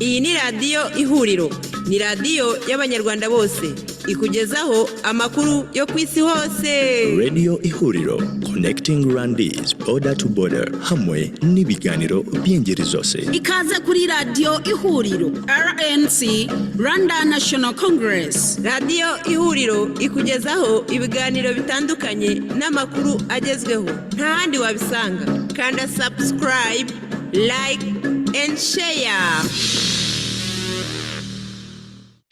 Iyi ni radiyo ihuriro, ni radiyo y'abanyarwanda bose, ikugezaho amakuru yo ku isi hose. Radio Ihuriro, connecting Rwandese border to border, hamwe n'ibiganiro by'ingeri zose. Ikaze kuri radiyo ihuriro, RNC, Rwanda National Congress. Radiyo ihuriro ikugezaho ibiganiro bitandukanye n'amakuru agezweho, nta handi wabisanga. Kanda subscribe, like and share.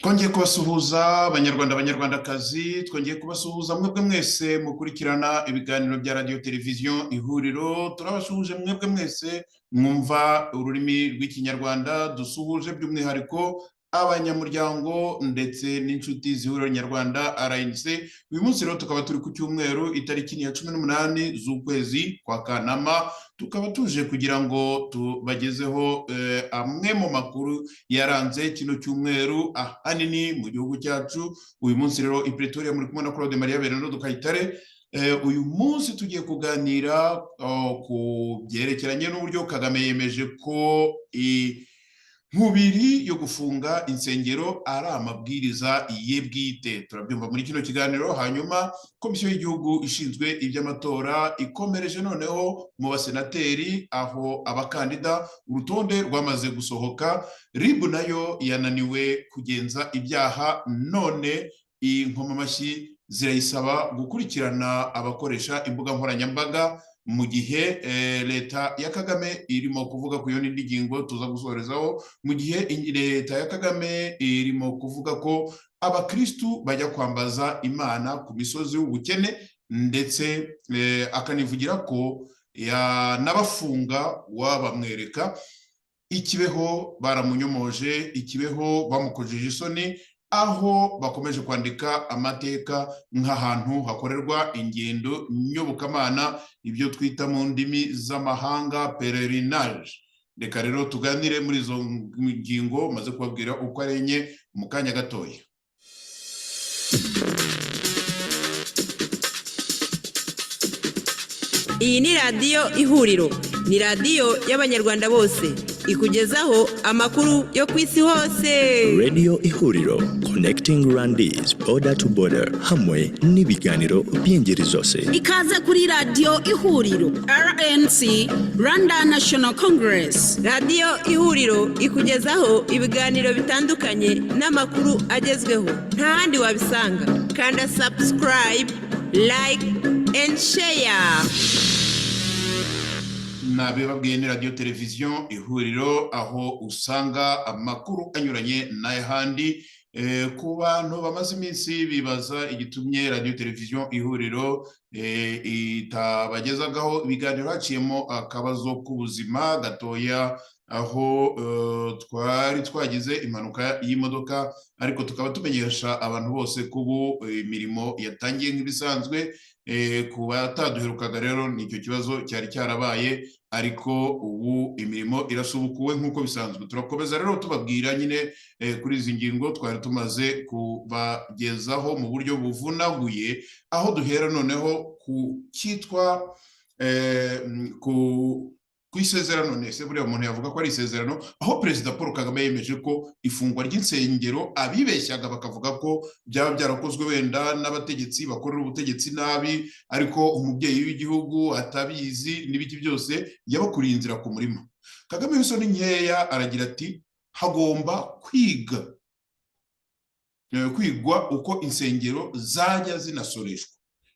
Twongeye kubasuhuza abanyarwandakazi, twongeye kubasuhuza mwebwe mwese mukurikirana ibiganiro bya radio television ihuriro. Turabasuhuje mwebwe mwese mwumva ururimi rw'ikinyarwanda, dusuhuje by'umwihariko abanyamuryango ndetse n'inshuti z'ihuriro nyarwanda RNC. Uyu munsi rero tukaba turi ku cyumweru itariki ya 18 z'ukwezi kwa Kanama, tukaba tuje kugira ngo tubagezeho amwe mu makuru yaranze kino cyumweru ahanini mu gihugu cyacu. Uyu munsi rero i Pretoria muri kumwe na Claude Maria Berendo Dukayitare. Uyu munsi tugiye kuganira ku byerekeranye n'uburyo Kagame yemeje ko nkubiri yo gufunga insengero ari amabwiriza ye bwite. Turabyumva muri kino kiganiro. Hanyuma komisiyo y'igihugu ishinzwe iby'amatora ikomereje noneho mu basenateri, aho abakandida urutonde rwamaze gusohoka. RIB nayo yananiwe kugenza ibyaha, none inkomamashyi zirayisaba gukurikirana abakoresha imbuga nkoranyambaga, mu gihe leta ya Kagame irimo kuvuga ku yindi ngingo tuza gusorezaho. Mu gihe leta ya Kagame irimo kuvuga ko abakristu bajya kwambaza Imana ku misozi y'ubukene, ndetse akanivugira ko n'abafunga wabamwereka. Ikibeho baramunyomoje, Ikibeho bamukojeje isoni, aho bakomeje kwandika amateka nk'ahantu hakorerwa ingendo nyobokamana, ibyo twita mu ndimi z'amahanga pelerinage. Reka rero tuganire muri izo ngingo maze kubabwira uko ari enye mu kanya gatoya. Iyi ni radiyo ihuriro, ni radiyo y'abanyarwanda bose, ikugezaho amakuru yo ku isi hose. Radio Ihuriro, connecting Rwandese border to border, hamwe n'ibiganiro by'ingeri zose. Ikaze kuri radiyo ihuriro, RNC, Rwanda National Congress. Radiyo ihuriro ikugezaho ibiganiro bitandukanye n'amakuru agezweho, nta handi wabisanga. Kanda subscribe, like and share. Nabibabwiye ni radio television ihuriro, aho usanga amakuru anyuranye n'ayahandi. Ku bantu bamaze iminsi bibaza igitumye radio television ihuriro itabagezagaho ibiganiro, haciyemo akabazo k'ubuzima gatoya, aho twari twagize impanuka y'imodoka, ariko tukaba tumenyesha abantu bose kubu imirimo yatangiye nk'ibisanzwe. Ku bataduherukaga rero nicyo kibazo cyari cyarabaye, ariko ubu imirimo irasubukuwe nk'uko bisanzwe. Turakomeza rero tubabwira nyine kuri izi ngingo twari tumaze kubagezaho mu buryo buvunaguye, aho duhera noneho ku cyitwa ku isezerano. Nese buriya umuntu yavuga ko ari isezerano, aho Perezida Paul Kagame yemeje ko ifungwa ry'insengero abibeshyaga bakavuga ko byaba byarakozwe wenda n'abategetsi bakorera ubutegetsi nabi, ariko umubyeyi w'igihugu atabizi n'ibiki byose yabakuriye inzira ku murima. Kagame w'isoni nkeya aragira ati hagomba kwigwa uko insengero zajya zinasoreshwa.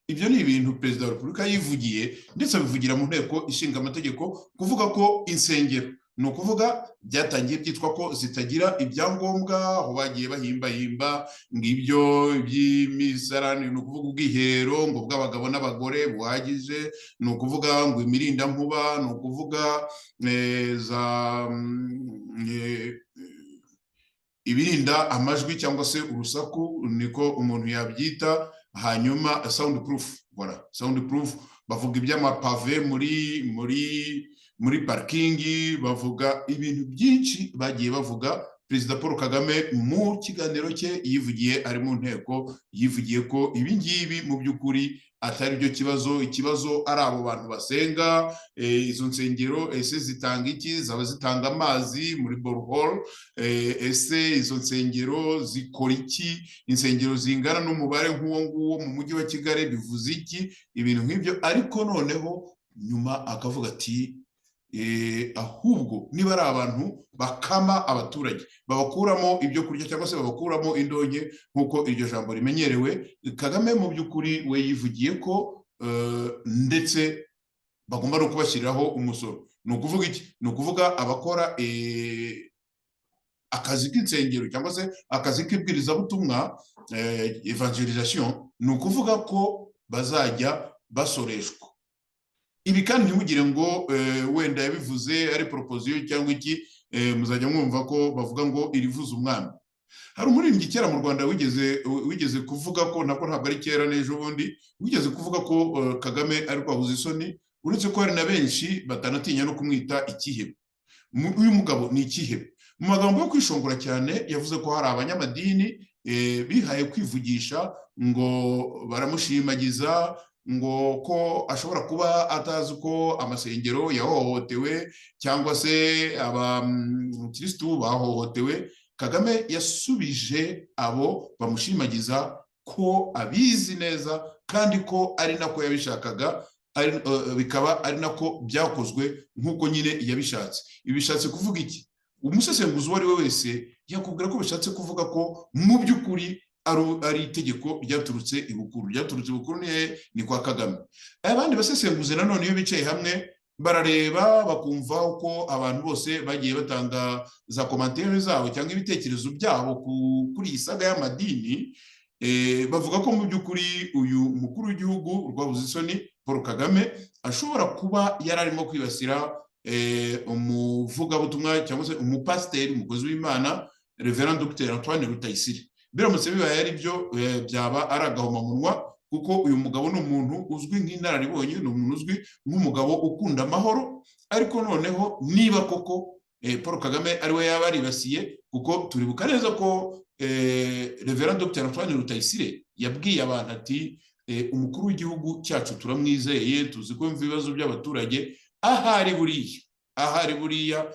Ibyo ni ibintu Perezida wa Repubulika yivugiye, ndetse abivugira mu nteko ishinga amategeko, kuvuga ko insengero ni ukuvuga byatangiye byitwa ko zitagira ibyangombwa, aho bagiye bahimba ngibyo by'imisarani, ni ukuvuga ubwihero ngo bw'abagabo n'abagore buhagije, ni ukuvuga ngo imirindankuba, ni ukuvuga ibirinda amajwi cyangwa se urusaku, niko umuntu yabyita. Hanyuma soundproof, voilà, soundproof. Bavuga iby'amapave muri parking, bavuga ibintu byinshi bagiye bavuga. Perezida Paul Kagame mu kiganiro cye yivugiye ari mu nteko, yivugiye ko ibi ngibi mu by'ukuri atari byo kibazo. Ikibazo ari abo bantu basenga, izo nsengero ese zitanga iki? Zaba zitanga amazi muri borehole? Ese izo nsengero zikora iki? Insengero zingana n'umubare nk'uwo nguwo mu mujyi wa Kigali bivuze iki? Ibintu nk'ibyo. Ariko noneho nyuma akavuga ati ahubwo niba ari abantu bakama abaturage, babakuramo ibyo kurya cyangwa se babakuramo indonke nk'uko iryo jambo rimenyerewe, Kagame mu by'ukuri we yivugiye ko ndetse bagomba no kubashyiriraho umusoro. Ni ukuvuga iki? Ni ukuvuga abakora akazi k'insengero cyangwa se akazi k'ibwirizabutumwa, evangelisation, ni ukuvuga ko bazajya basoreshwa. Ibi kandi ntimugire ngo wenda yabivuze ari proposition cyangwa iki, muzajya mwumva ko bavuga ngo irivuze umwami. Hari umuririmbyi kera mu Rwanda wigeze kuvuga ko, ntabwo ari kera n'ejo bundi, wigeze kuvuga ko Kagame ari kwabuza isoni, uretse ko hari na benshi batanatinya no kumwita ikihebe. Uyu mugabo ni ikihebe. Mu magambo yo kwishongora cyane yavuze ko hari abanyamadini bihaye kwivugisha ngo baramushimagiza, ngo ko ashobora kuba atazi ko amasengero yahohotewe cyangwa se abakirisitu bahohotewe. Kagame yasubije abo bamushimagiza ko abizi neza kandi ko ari nako yabishakaga, bikaba ari nako byakozwe nk'uko nyine yabishatse. Ibi bishatse kuvuga iki? Umusesenguzi uwo ari we wese yakubwira ko bishatse kuvuga ko mu by'ukuri ari itegeko ryaturutse ibukuru. Ryaturutse ibukuru ni kwa Kagame. Abandi basesenguzi nanone iyo bicaye hamwe barareba bakumva uko abantu bose bagiye batanga za komantere zabo cyangwa ibitekerezo byabo kuri iyi saga y'amadini, bavuga ko mu by'ukuri uyu mukuru w'igihugu rwabuze isoni Paul Kagame ashobora kuba yararimo kwibasira umuvugabutumwa cyangwa se umupasiteri, umukozi w'Imana, Reverend Dr Antoine Rutayisire. Biramutse bibaye ari byo byaba ari agahomamunwa, kuko uyu mugabo ni umuntu uzwi nk'inararibonye, ni umuntu uzwi nk'umugabo ukunda amahoro. Ariko noneho niba koko Paul Kagame ari we yaba aribasiye, kuko turibuka neza ko Reverend Dr Antoine Rutayisire yabwiye abantu ati umukuru w'igihugu cyacu turamwizeye, tuzi ko yumva ibibazo by'abaturage, ahari buriya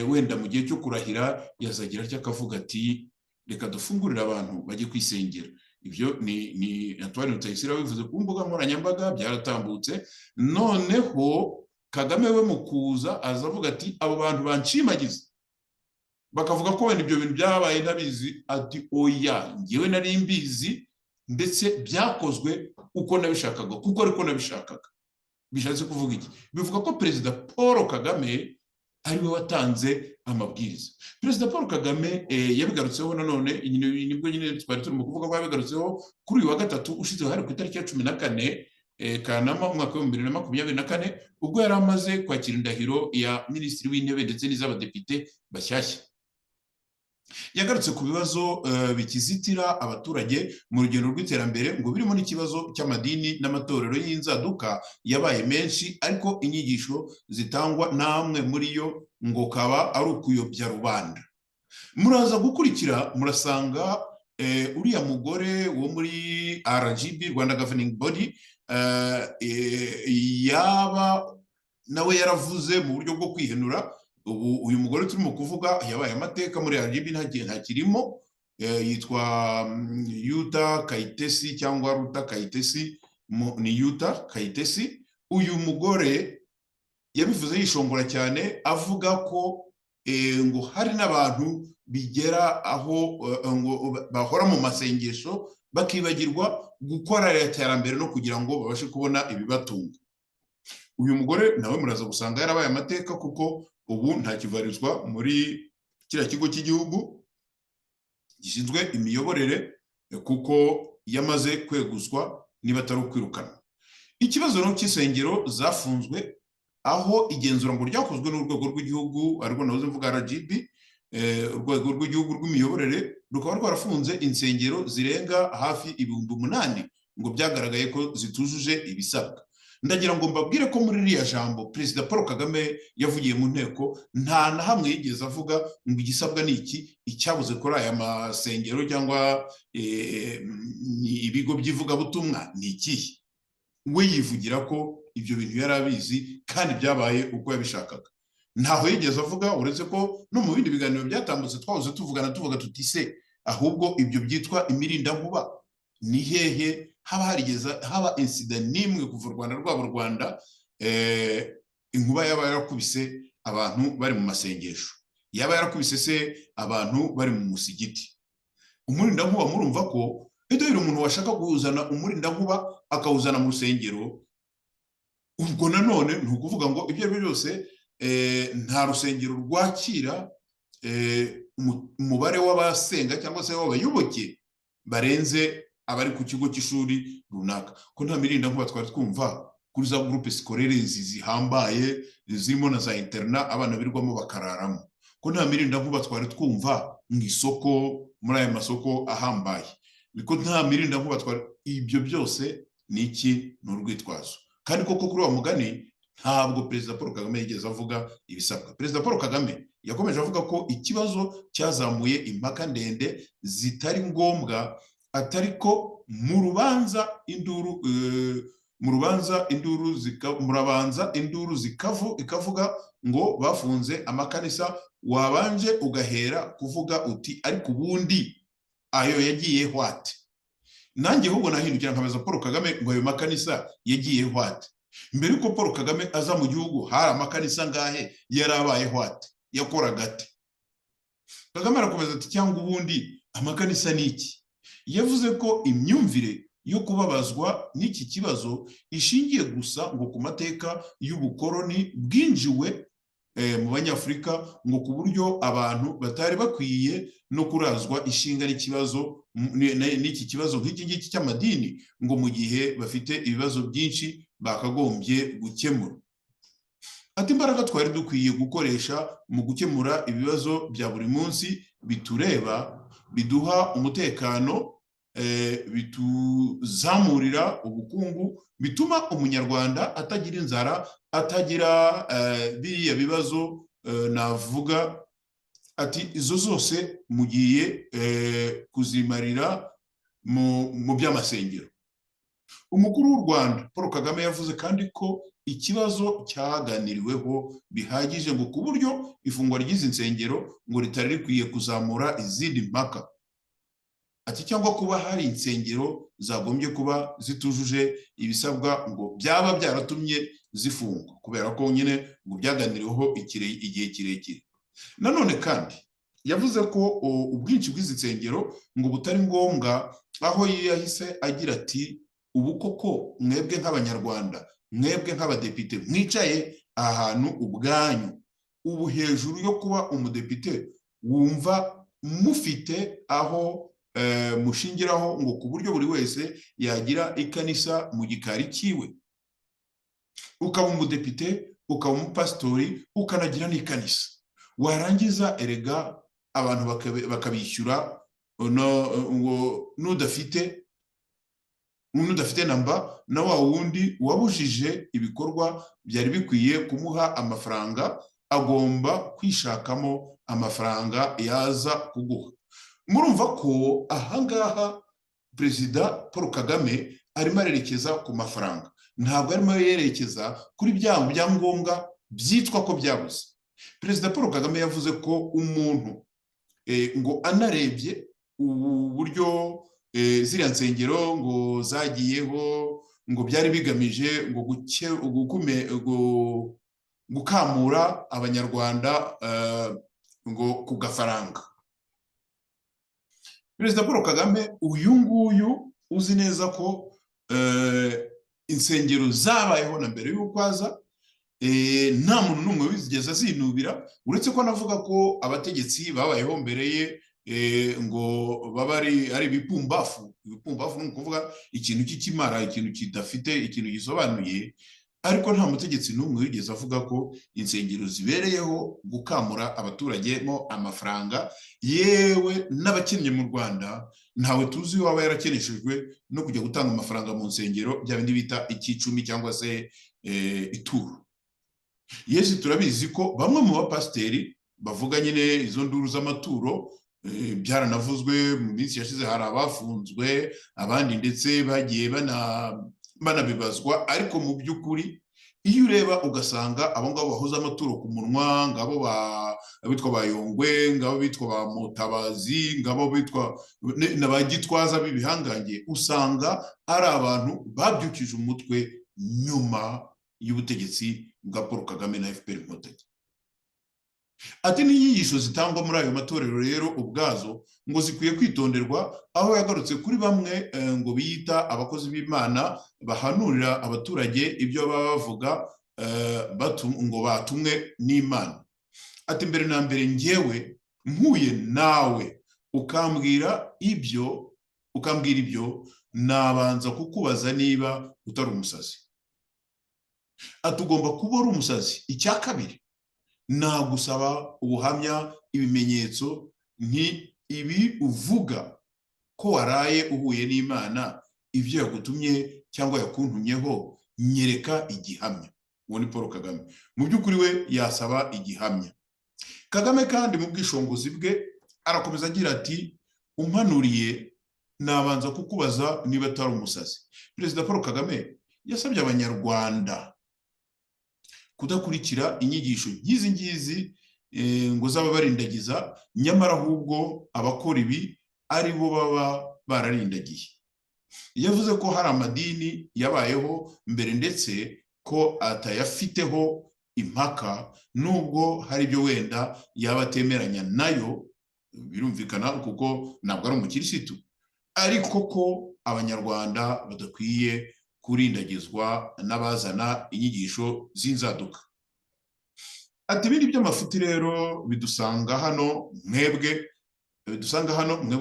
wenda mu gihe cyo kurahira yazagira atya akavuga ati reka dufungurire abantu bajye kwisengera. Ibyo ni Antoine Rutayisire wabivuze ku mbuga nkoranyambaga, byaratambutse. Noneho Kagame we mu kuza azavuga ati abo bantu banshimagiza, bakavuga ko wenda ibyo bintu byabaye ntabizi, ati oya ngewe nari mbizi ndetse byakozwe uko nabishakaga, kuko ariko nabishakaga. Bishatse kuvuga iki? Bivuga ko Perezida Paul Kagame ari we watanze amabwiriza. Perezida Paul Kagame yabigarutseho nanone, nibwo nyine twari turimo kuvuga ko yabigarutseho kuri uyu wa gatatu ushize, hari ku itariki ya 14 Kanama umwaka wa 2024, ubwo yari amaze kwakira indahiro ya Minisitiri w'Intebe ndetse n'iz'abadepite bashyashya. Yagarutse ku bibazo bikizitira abaturage mu rugendo rw'iterambere, ngo birimo n'ikibazo cy'amadini n'amatorero y'inzaduka yabaye menshi, ariko inyigisho zitangwa namwe muri yo ngo kaba ari ukuyobya rubanda. Muraza gukurikira murasanga uriya mugore wo muri RGB, Rwanda Governing Body, yaba nawe yaravuze mu buryo bwo kwihenura. Uyu mugore turimo kuvuga yabaye amateka muri RGB, ntakirimo, yitwa Yuta Kayitesi cyangwa Ruta Kayitesi, ni Yuta Kayitesi. Uyu mugore yabivuze yishongora cyane, avuga ko ngo hari n'abantu bigera aho ngo bahora mu masengesho bakibagirwa gukora iterambere no kugira ngo babashe kubona ibibatunga. Uyu mugore nawe muraza gusanga yarabaye amateka, kuko ubu ntakivarizwa muri kiriya kigo cy'igihugu gishinzwe imiyoborere, kuko yamaze kweguzwa niba atari ukwirukana. Ikibazo no cy'isengero zafunzwe, aho igenzura ngo ryakozwe n'urwego rw'igihugu, ariko nazo mvuga RGB, urwego rw'igihugu rw'imiyoborere, rukaba rwarafunze insengero zirenga hafi 8,000 ngo byagaragaye ko zitujuje ibisabwa. ndagira ngo mbabwire ko muri iriya jambo Perezida Paul Kagame yavugiye mu nteko nta na hamwe yigeze avuga ngo igisabwa ni iki, icyabuze kuri aya masengero cyangwa ibigo by'ivugabutumwa ni ikihe. We yivugira ko ibyo bintu yari abizi kandi byabaye uko yabishakaga. Ntaho yigeze avuga, uretse ko no mu bindi biganiro byatambutse twahoze tuvugana tuvuga tuti se ahubwo ibyo byitwa imirindankuba ni hehe haba insida n'imwe kuva u Rwanda rwaba u Rwanda inkuba yaba yarakubise abantu bari mu masengesho, yaba yarakubise se abantu bari mu musigiti. Umurindankuba murumva ko iyo umuntu washaka kuzana umurindankuba akawuzana mu rusengero, ubwo nanone ni ukuvuga ngo ibyo ari byo byose nta rusengero rwakira umubare w'abasenga cyangwa se w'abayoboke barenze abari ku kigo cy'ishuri runaka. Ko nta mirindankuba twari twumva kuri za groupe scolaire zihambaye zirimo na za interna abana birirwamo bakararamo. Ko nta mirindankuba twari twumva mu isoko, muri aya masoko ahambaye. Ko nta mirindankuba twari, ibyo byose ni iki? Ni urwitwazo. Kandi koko kuri wa mugani ntabwo Perezida Paul Kagame yigeze avuga ibisabwa. Perezida Paul Kagame yakomeje avuga ko ikibazo cyazamuye impaka ndende zitari ngombwa, atari ko murabanza induru ikavuga ngo bafunze amakanisa, wabanje ugahera kuvuga uti ariko ubundi ayo yagiye hwate. Nanjye ahubwo nahindukira nkabaza Paul Kagame ngo ayo makanisa yagiye hwate. Mbere yuko Paul Kagame aza mu gihugu hari amakanisa ngahe yarabaye hwate, yakoraga ate? Kagame arakomeza ati cyangwa ubundi amakanisa ni iki? Yavuze ko imyumvire yo kubabazwa n'iki kibazo ishingiye gusa ngo ku mateka y'ubukoroni bwinjiwe mu Banyafurika, ngo ku buryo abantu batari bakwiye no kurazwa ishinga n'iki kibazo nk'iki ngiki cy'amadini, ngo mu gihe bafite ibibazo byinshi bakagombye gukemura. Ati imbaraga twari dukwiye gukoresha mu gukemura ibibazo bya buri munsi bitureba, biduha umutekano, bituzamurira ubukungu, bituma umunyarwanda atagira inzara, atagira biriya bibazo navuga. Ati izo zose mugiye kuzimarira mu by'amasengero. Umukuru w'u Rwanda Paul Kagame yavuze kandi ko ikibazo cyaganiriweho bihagije ngo ku buryo ifungwa ry'izi nsengero ngo ritari rikwiye kuzamura izindi mpaka. Ati cyangwa kuba hari insengero zagombye kuba zitujuje ibisabwa ngo byaba byaratumye zifungwa, kubera ko nyine ngo byaganiriweho igihe kirekire. Nanone kandi yavuze ko ubwinshi bw'izi nsengero ngo butari ngombwa, aho yahise agira ati ubu koko mwebwe nk'Abanyarwanda, mwebwe nk'abadepite mwicaye ahantu ubwanyu, ubu hejuru yo kuba umudepite wumva mufite aho mushingiraho ngo ku buryo buri wese yagira ikanisa mu gikari kiwe, ukaba umudepite, ukaba umupasitori, ukanagira n'ikanisa. Warangiza erega abantu bakabishyura ngo n'udafite namba na wa wundi wabujije ibikorwa byari bikwiye kumuha amafaranga agomba kwishakamo amafaranga yaza kuguha. Murumva ko ahangaha Perezida Paul Kagame arimo arerekeza ku mafaranga, ntabwo arimo yerekeza kuri bya ngombwa byitwa ko byabuze. Perezida Paul Kagame yavuze ko umuntu ngo anarebye uburyo ziriya nsengero ngo zagiyeho ngo byari bigamije ngo gukamura abanyarwanda ngo ku gafaranga. Perezida Paul Kagame uyu nguyu uzi neza ko insengero zabayeho na mbere y'uko aza, nta muntu n'umwe wigeze azinubira, uretse ko anavuga ko abategetsi babayeho mbere ye ngo baba ari ibipumbafu. Ibipumbafu ni ukuvuga ikintu cy'ikimara, ikintu kidafite ikintu gisobanuye. ariko nta mutegetsi n'umwe wigeze avuga ko insengero zibereyeho gukamura abaturage mo amafaranga, yewe n'abakennye mu Rwanda ntawe tuzi waba yarakeneshejwe no kujya gutanga amafaranga mu nsengero, bya bindi bita icyicumi cyangwa se ituro. Yesu turabizi ko bamwe mu bapasiteri bavuga nyine izo nduru z'amaturo, byaranavuzwe mu minsi yashize, hari abafunzwe, abandi ndetse bagiye banabibazwa, ariko mu by'ukuri iyo ureba ugasanga abo ngabo bahoze amaturo ku munwa, ngabo bitwa ba Yongwe, ngabo bitwa ba Mutabazi, ngabo bitwa na ba Gitwaza b'ibihangange, usanga ari abantu babyukije umutwe nyuma y'ubutegetsi bwa Paul Kagame na FPR Inkotanyi. Ati n'inyigisho zitangwa muri ayo matorero rero ubwazo ngo zikwiye kwitonderwa, aho yagarutse kuri bamwe ngo biyita abakozi b'Imana bahanurira abaturage ibyo baba bavuga ngo batumwe n'Imana. Ati mbere na mbere njyewe mpuye nawe ukambwira ibyo nabanza kukubaza niba utari umusazi. Ati ugomba kuba uri umusazi. Icya kabiri, nagusaba ubuhamya, ibimenyetso ibi uvuga ko waraye uhuye n'Imana, ibyo yagutumye cyangwa yakuntumyeho, nyereka igihamya. Uwo ni Paul Kagame. Mu by'ukuri we yasaba igihamya. Kagame kandi mu bwishongozi bwe arakomeza agira ati umpanuriye nabanza kukubaza niba atari umusazi. Perezida Paul Kagame yasabye Abanyarwanda kudakurikira inyigisho nk'izi ngizi ngo zaba barindagiza, nyamara ahubwo abakora ibi ari bo baba bararindagiye. Yavuze ko hari amadini yabayeho mbere ndetse ko atayafiteho impaka, nubwo hari ibyo wenda yaba atemeranya nayo, birumvikana kuko ntabwo ari umukirisitu, ariko ko Abanyarwanda badakwiye kurindagizwa n'abazana inyigisho z'inzaduka. Ati ibindi by'amafuti rero bidusanga hano mwebwe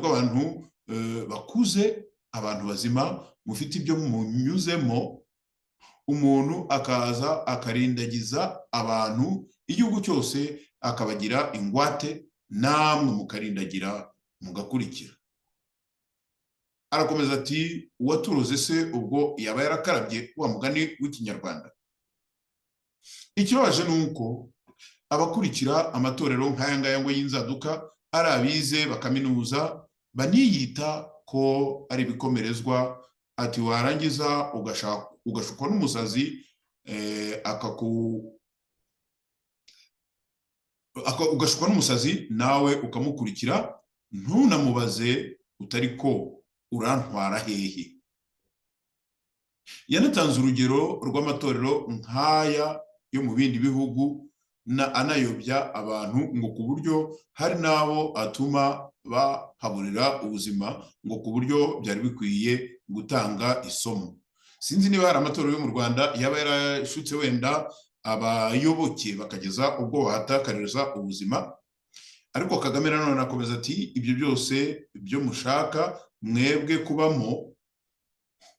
abantu bakuze, abantu bazima, mufite ibyo munyuzemo, umuntu akaza akarindagiza abantu, igihugu cyose akabagira ingwate, namwe mukarindagira mugakurikira. Arakomeza ati uwaturoze se ubwo yaba yarakarabye wa mugani w'ikinyarwanda. Ikibabaje ni uko abakurikira amatorero nk'aya ngaya ngo y'inzaduka ari abize bakaminuza, baniyita ko ari ibikomerezwa. Ati warangiza ugashukwa n'umusazi, ugashukwa n'umusazi nawe ukamukurikira, ntunamubaze utari ko urantwara hehe. Yanatanze urugero rw'amatorero nk'aya yo mu bindi bihugu, anayobya abantu ngo ku buryo hari n'abo atuma bahaburira ubuzima, ngo ku buryo byari bikwiye gutanga isomo. Sinzi niba hari amatorero yo mu Rwanda yaba yarashutse wenda abayoboke bakageza ubwo bahatakaririza ubuzima, ariko Kagame nanone akomeza ati ibyo byose byo mushaka mwebwe kubamo,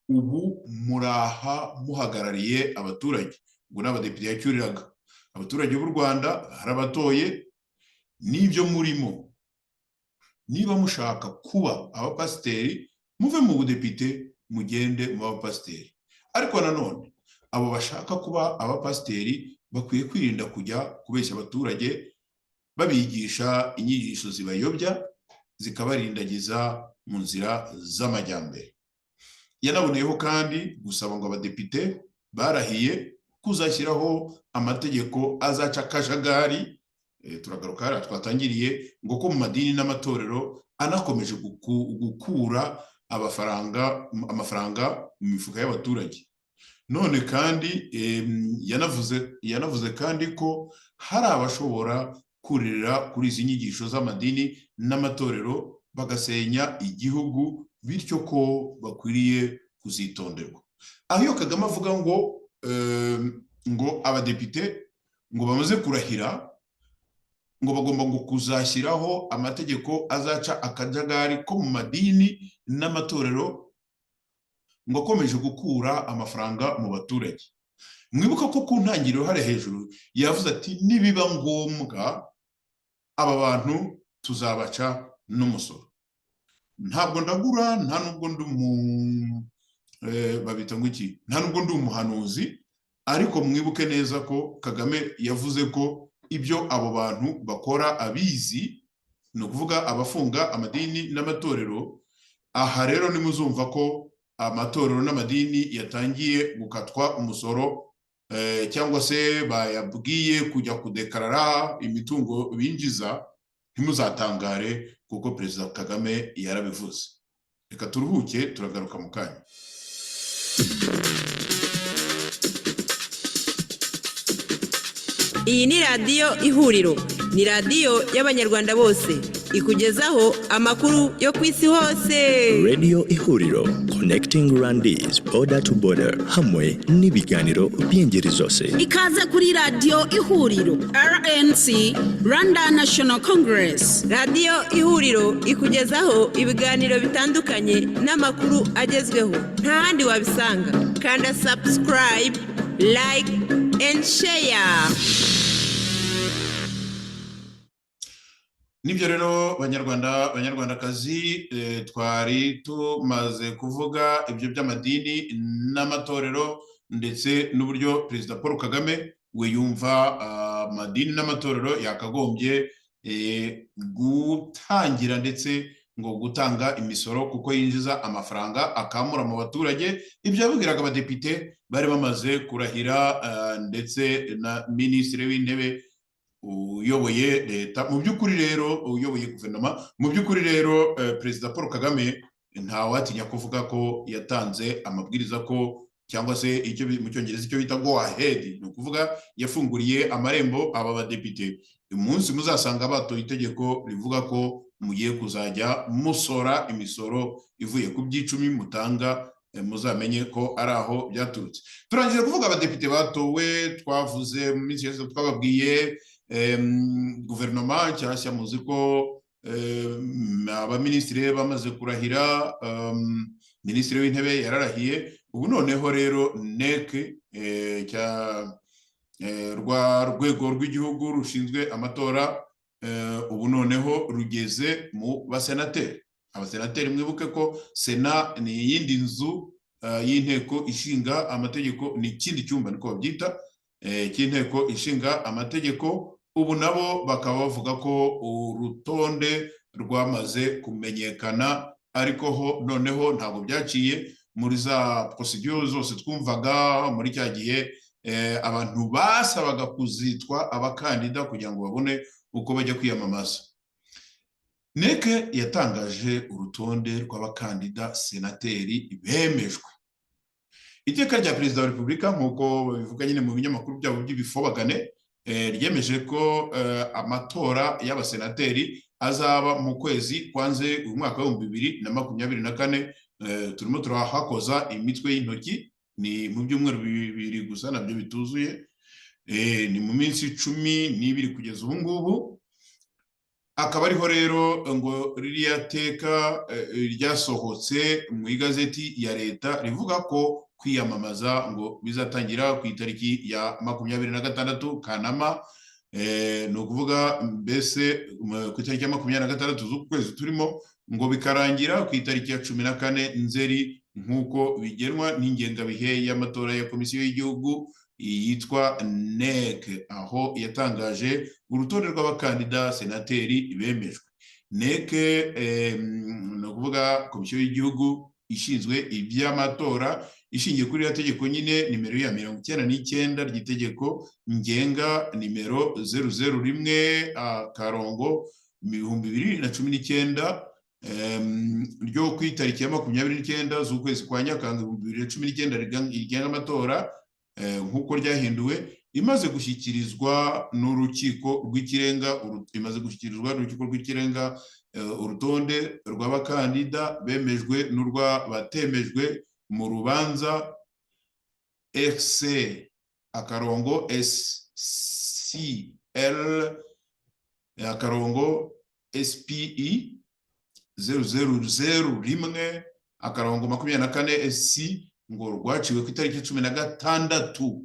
ubu muraha muhagarariye abaturage. Ubwo n'abadepite yacyuriraga abaturage b'u Rwanda, harabatoye n'ibyo murimo. Niba mushaka kuba abapasiteri, muve mu budepite mugende mu bapasiteri. Ariko nanone abo bashaka kuba abapasiteri bakwiye kwirinda kujya kubeshya abaturage, babigisha inyigisho zibayobya, zikabarindagiza mu nzira z'amajyambere. Yanaboneyeho kandi gusaba ngo abadepite barahiye kuzashyiraho amategeko azaca akajagari, turagaruka hariya twatangiriye, ngo ko mu madini n'amatorero anakomeje gukura amafaranga mu mifuka y'abaturage. None kandi yanavuze kandi ko hari abashobora kuririra kuri izi nyigisho z'amadini n'amatorero bagasenya igihugu, bityo ko bakwiriye kuzitonderwa. Aho iyo Kagame avuga ngo abadepite ngo bamaze kurahira, ngo bagomba ngo kuzashyiraho amategeko azaca akajagari ko mu madini n'amatorero, ngo akomeje gukura amafaranga mu baturage. mwibuka ko ku ntangiriro hari hejuru yavuze ati nibiba ngombwa aba bantu tuzabaca n'umusoro. Ntabwo ndagura, nta nubwo ndi babita ngo iki, nta nubwo ndi umuhanuzi, ariko mwibuke neza ko Kagame yavuze ko ibyo abo bantu bakora abizi, ni ukuvuga abafunga amadini n'amatorero. Aha rero nimuzumva ko amatorero n'amadini yatangiye gukatwa umusoro, cyangwa se bayabwiye kujya kudekarara imitungo binjiza, ntimuzatangare kuko Perezida Kagame yarabivuze. Reka turuhuke, turagaruka mu kanya. Iyi ni radiyo Ihuriro, ni radiyo y'abanyarwanda bose, ikugezaho amakuru yo ku isi hose. Radio Ihuriro, connecting Rwandese border to border, hamwe n'ibiganiro by'ingeri zose. Ikaze kuri radiyo Ihuriro RNC, Rwanda National Congress. Radiyo Ihuriro ikugezaho ibiganiro bitandukanye n'amakuru agezweho, nta handi wabisanga. Kanda subscribe, like and share. Nibyo rero banyarwandakazi, twari tumaze kuvuga ibyo by'amadini n'amatorero ndetse n'uburyo Perezida Paul Kagame we yumva amadini n'amatorero yakagombye gutangira ndetse ngo gutanga imisoro kuko yinjiza amafaranga akamura mu baturage. Ibyo yabwiraga abadepite bari bamaze kurahira, ndetse na Minisitiri w'Intebe uyoboye leta, mu by'ukuri rero uyoboye guverinoma. Mu by'ukuri rero Perezida Paul Kagame ntawatinya kuvuga ko yatanze amabwiriza ko, cyangwa se icyo mu cyongereza icyo bita go ahead, ni ukuvuga yafunguriye amarembo aba badepite. Umunsi muzasanga batoye itegeko rivuga ko mugiye kuzajya musora imisoro ivuye ku by'icumi mutanga, muzamenye ko ari aho byaturutse. Turangije kuvuga abadepite batowe, twavuze mu minsi yose twababwiye guverinoma nshyashya, muzi ko abaminisitiri bamaze kurahira, Minisitiri w'Intebe yararahiye. Ubu noneho rero NEC, rwa rwego rw'igihugu rushinzwe amatora, ubu noneho rugeze mu basenateri. Abasenateri mwibuke ko Sena ni iyindi nzu y'inteko ishinga amategeko, ni ikindi cyumba niko babyita, cy'inteko ishinga amategeko. Ubu nabo bakaba bavuga ko urutonde rwamaze kumenyekana, ariko ho noneho ntabwo byaciye muri za procedure zose twumvaga muri cya gihe abantu basabaga kuzitwa abakandida kugira ngo babone uko bajya kwiyamamaza. NEC yatangaje urutonde rw'abakandida senateri bemejwe. Iteka rya Perezida wa Repubulika, nk'uko babivuga nyine mu binyamakuru byabo by'ibifobagane, ryemeje ko amatora y'abasenateri azaba mu kwezi kwanze umwaka wa 2024. Turimo turahakoza imitwe y'intoki, ni mu byumweru bibiri gusa, nabyo bituzuye, ni mu minsi 12 kugeza ubu ngubu. Akaba ariho rero ngo ririya teka ryasohotse mu igazeti ya leta rivuga ko kwiyamamaza ngo bizatangira ku itariki ya 26 Kanama, ni ukuvuga mbese ku itariki ya 26 z'ukwezi turimo, ngo bikarangira ku itariki ya 14 Nzeri nk'uko bigenwa n'ingengabihe y'amatora ya Komisiyo y'Igihugu yitwa NEC, aho yatangaje urutonde rw'abakandida senateri bemejwe. NEC ni ukuvuga Komisiyo y'Igihugu ishinzwe iby'amatora, ishingiye kuri ya tegeko nyine nimero ya 99 ry'itegeko ngenga nimero 001/2019 ryo ku itariki ya 29 z'ukwezi kwa Nyakanga 2019 rigenga amatora, nk'uko ryahinduwe, imaze gushyikirizwa n'urukiko rw'ikirenga, urutonde rw'abakandida bemejwe n'urw'abatemejwe mu rubanza SCL/SPE 000/24 SC, ngo rwaciwe ku itariki 16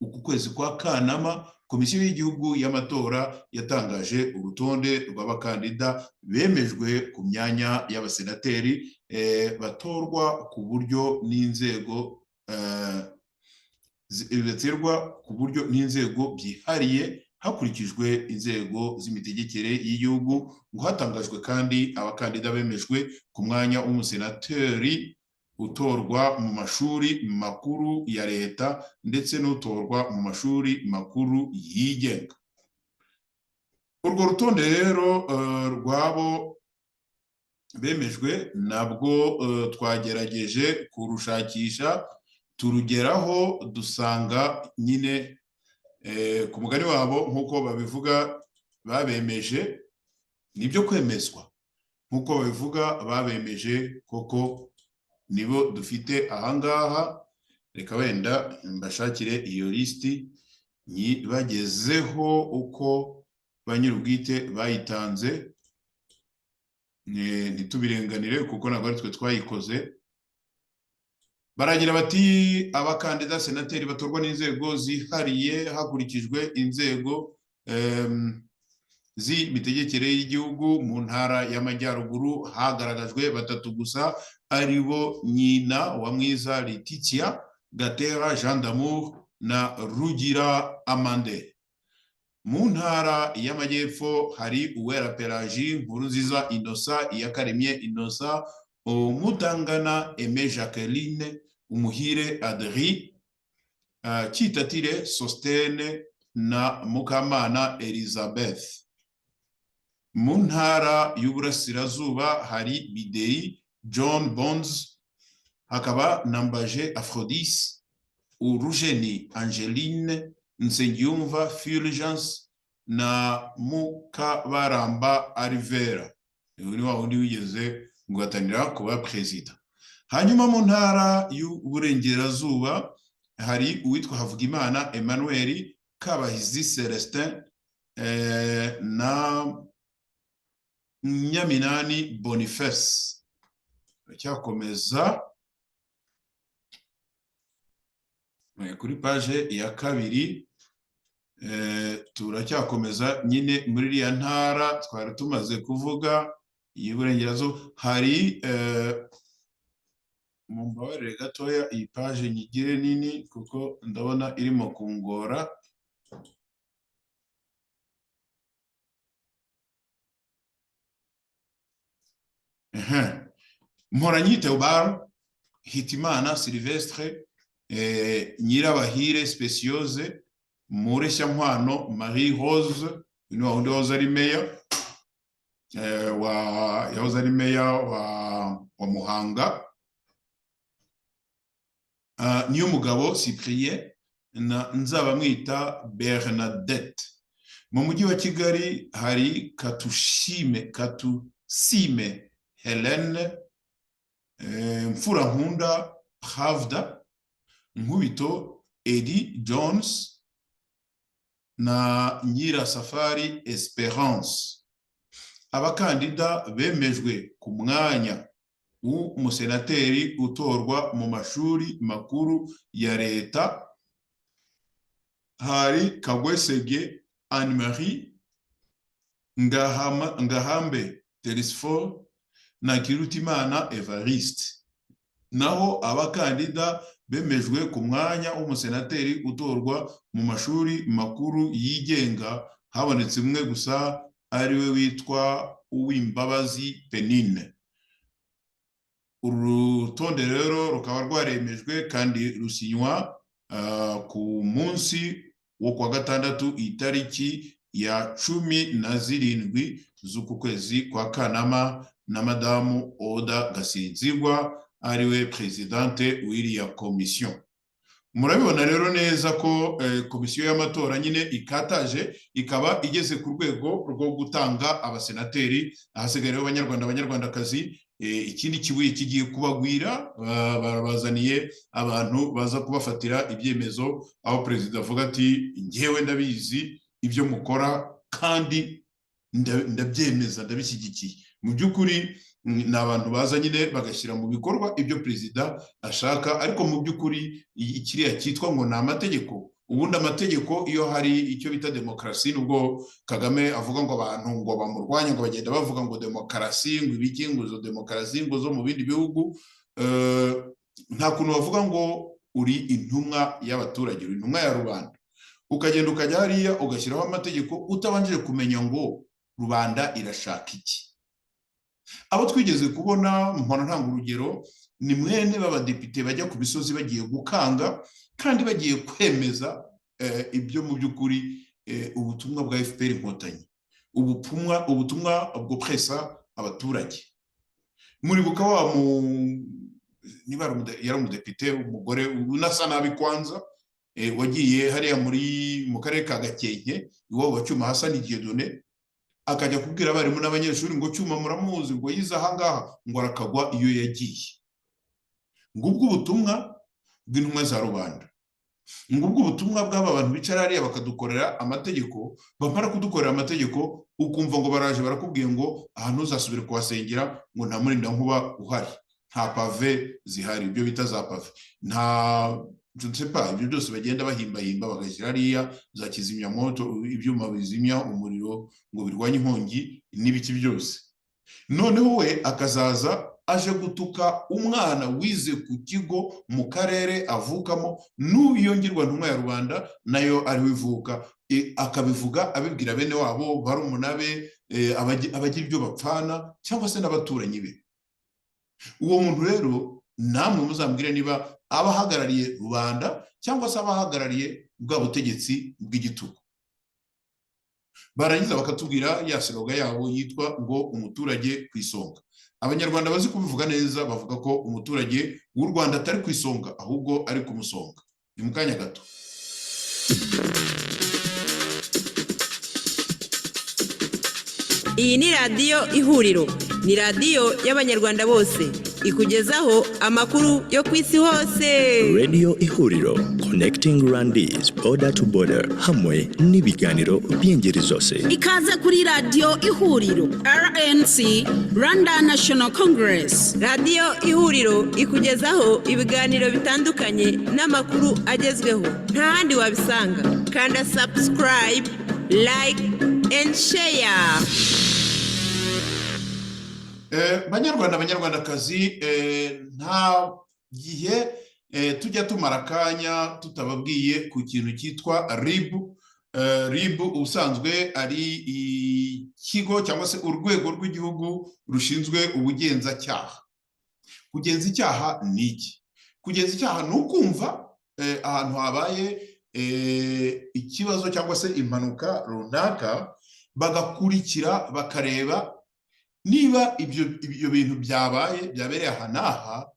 uku kwezi kwa Kanama komisiyo y'igihugu y'amatora yatangaje urutonde rw'abakandida bemejwe ku myanya y'abasenateri batorwa ku buryo n'inzego byihariye hakurikijwe inzego z'imitegekere y'igihugu, ngo hatangajwe kandi abakandida bemejwe ku mwanya w'umusenateri utorwa mu mashuri makuru ya leta ndetse n'utorwa mu mashuri makuru yigenga. Urwo rutonde rero rwabo bemejwe nabwo twagerageje kurushakisha turugeraho dusanga nyine ku mugani wabo nk'uko babivuga babemeje nibyo kwemezwa, nk'uko babivuga babemeje koko nibo dufite ahangaha. Reka wenda mbashakire iyo listi bagezeho uko ba nyir'ubwite bayitanze, ntitubirenganire kuko ntabwo ari twe twayikoze. Baragira bati abakandida senateri batorwa n'inzego zihariye hakurikijwe inzego z'imitegekere y'igihugu. Mu ntara y'Amajyaruguru hagaragajwe 3 gusa, aribo Nyina wa Mwiza Letitia, Gatera Jean d'Amour na Rugira Amande. Mu ntara y'Amajyepfo hari Uwera Pelagie, Nkurunziza Innocent, Iyakaremye Innocent, Mutangana Aimé Jacqueline, Umuhire Adri, Kitatire Sostene na Mukamana Elizabeth. Mu ntara y'Uburasirazuba hari Bideri John Bonds, hakaba Nambaje Aphrodis, Urujeni Angeline, Nsengiyumva Fulgence na Mukabaramba Alvera. Uyu ni wa wundi wigeze guhatanira kuba perezida. Hanyuma mu ntara y'Uburengerazuba hari uwitwa Havugimana Emmanuel, Kabahizi Celestin na Nyaminani Boniface. Cyakomeza kuri page ya 2 turacyakomeza nyine muri iriya ntara twari tumaze kuvuga y'Uburengerazuba. Hari mumbabarire gatoya iyi page nyigire nini kuko ndabona irimo kungora. Mporanyi Theobald, Hitimana Sylvestre, Nyirabahire Speciose, Mureshyankwano Marie Rose, uyu wundi wahoze ari meya wa Muhanga, Niyomugabo Cyprien na Nzabamwita Bernadette. Mu mujyi wa Kigali hari Katusime Helene, Mfurankunda Pravda, Nkubito Eddie Jones na Nyirasafari Esperance. Abakandida bemejwe ku mwanya w'umusenateri utorwa mu mashuri makuru ya leta hari Kagwesege Anne-Marie, Ngahambe Telesphore na Kirutimana Evariste. Naho abakandida bemejwe ku mwanya w'umusenateri utorwa mu mashuri makuru yigenga habonetse umwe gusa, ariwe witwa Uwimbabazi Penine. Uru rutonde rero rukaba rwaremejwe kandi rusinywa ku munsi wo kwa gatandatu itariki ya 17 z'uku kwezi kwa Kanama na Madamu Oda Gasinzigwa, ariwe presidente w'iriya komisiyo. Murabibona rero neza ko komisiyo y'amatora nyine ikataje, ikaba igeze ku rwego rwo gutanga abasenateri. Ahasigaye rero abanyarwandakazi, ikindi kibuye kigiye kubagwira, barabazaniye abantu baza kubafatira ibyemezo, aho perezida avuga ati njyewe ndabizi ibyo mukora kandi ndabyemeza ndabishyigikiye. Mu by'ukuri ni abantu baza nyine bagashyira mu bikorwa ibyo perezida ashaka, ariko mu by'ukuri ikiriya cyitwa ngo ni amategeko ubundi amategeko iyo hari icyo bita demokarasi, nubwo Kagame avuga ngo abantu ngo bamurwanya ngo bagenda bavuga ngo demokarasi ngo ibiki ngo zo demokarasi ngo zo mu bindi bihugu, nta kuntu bavuga ngo uri intumwa y'abaturage, uri intumwa ya rubanda, ukagenda ukajya hariya ugashyiraho amategeko utabanje kumenya ngo rubanda irashaka iki. Abo twigeze kubona mpora ntanga urugero ni mwene b'abadepite bajya ku bisozi bagiye gukanga kandi bagiye kwemeza ibyo mu by'ukuri ubutumwa bwa FPR Inkotanyi, ubutumwa bwo presa abaturage. Muribuka wa niba yari umudepite umugore unasa nabi kwanza, wagiye hariya mu karere ka Gakenke iwabo wa Cyuma Hassan Dieudonné, akajya kubwira abarimu n'abanyeshuri ngo Cyuma muramuzi ngo yize ahangaha ngo arakagwa iyo yagiye. Ngubwo ubutumwa bw'intumwa za rubanda, ngubwo ubutumwa bw'aba bantu bicara hariya bakadukorera amategeko, bamara kudukorera amategeko ukumva ngo baraje barakubwiye ngo ahantu uzasubire kuhasengera ngo nta murinda nkuba uhari, nta pave zihari, ibyo bita za pave, nta ibyo byose bagenda bahimba bagashyira hariya za kizimyamoto, ibyuma bizimya umuriro ngo birwanye inkongi n'ibiki byose. Noneho we akazaza aje gutuka umwana wize ku kigo mu karere avukamo, n'uyongerwa ntumwa ya rubanda nayo ari wivuka, akabivuga abibwira bene wabo barumuna be, abagira ibyo bapfana cyangwa se n'abaturanyi be. Uwo muntu rero namwe muzambwire niba abahagarariye rubanda cyangwa se abahagarariye bwa butegetsi bw'igitugu. Barangiza bakatubwira ya slogan yabo yitwa ngo umuturage ku isonga. Abanyarwanda bazi kubivuga neza bavuga ko umuturage w'u Rwanda atari ku isonga ahubwo ari ku musonga. Ni mu kanya gato. Iyi ni radiyo Ihuriro, ni radiyo y'abanyarwanda bose, ikugezaho amakuru yo ku isi hose. Radio Ihuriro, connecting Rwandese border to border, hamwe n'ibiganiro by'ingeri zose. Ikaze kuri radiyo Ihuriro, RNC, Rwanda National Congress. Radiyo Ihuriro ikugezaho ibiganiro bitandukanye n'amakuru agezweho, nta handi wabisanga. Kanda subscribe, like and share. Banyarwandakazi, nta gihe tujya tumara akanya tutababwiye ku kintu cyitwa RIB. RIB ubusanzwe ari ikigo cyangwa se urwego rw'igihugu rushinzwe ubugenzacyaha. Kugenza icyaha ni iki? Kugenza icyaha ni ukumva ahantu habaye ikibazo cyangwa se impanuka runaka, bagakurikira bakareba niba ibyo bintu byabereye aha n'aha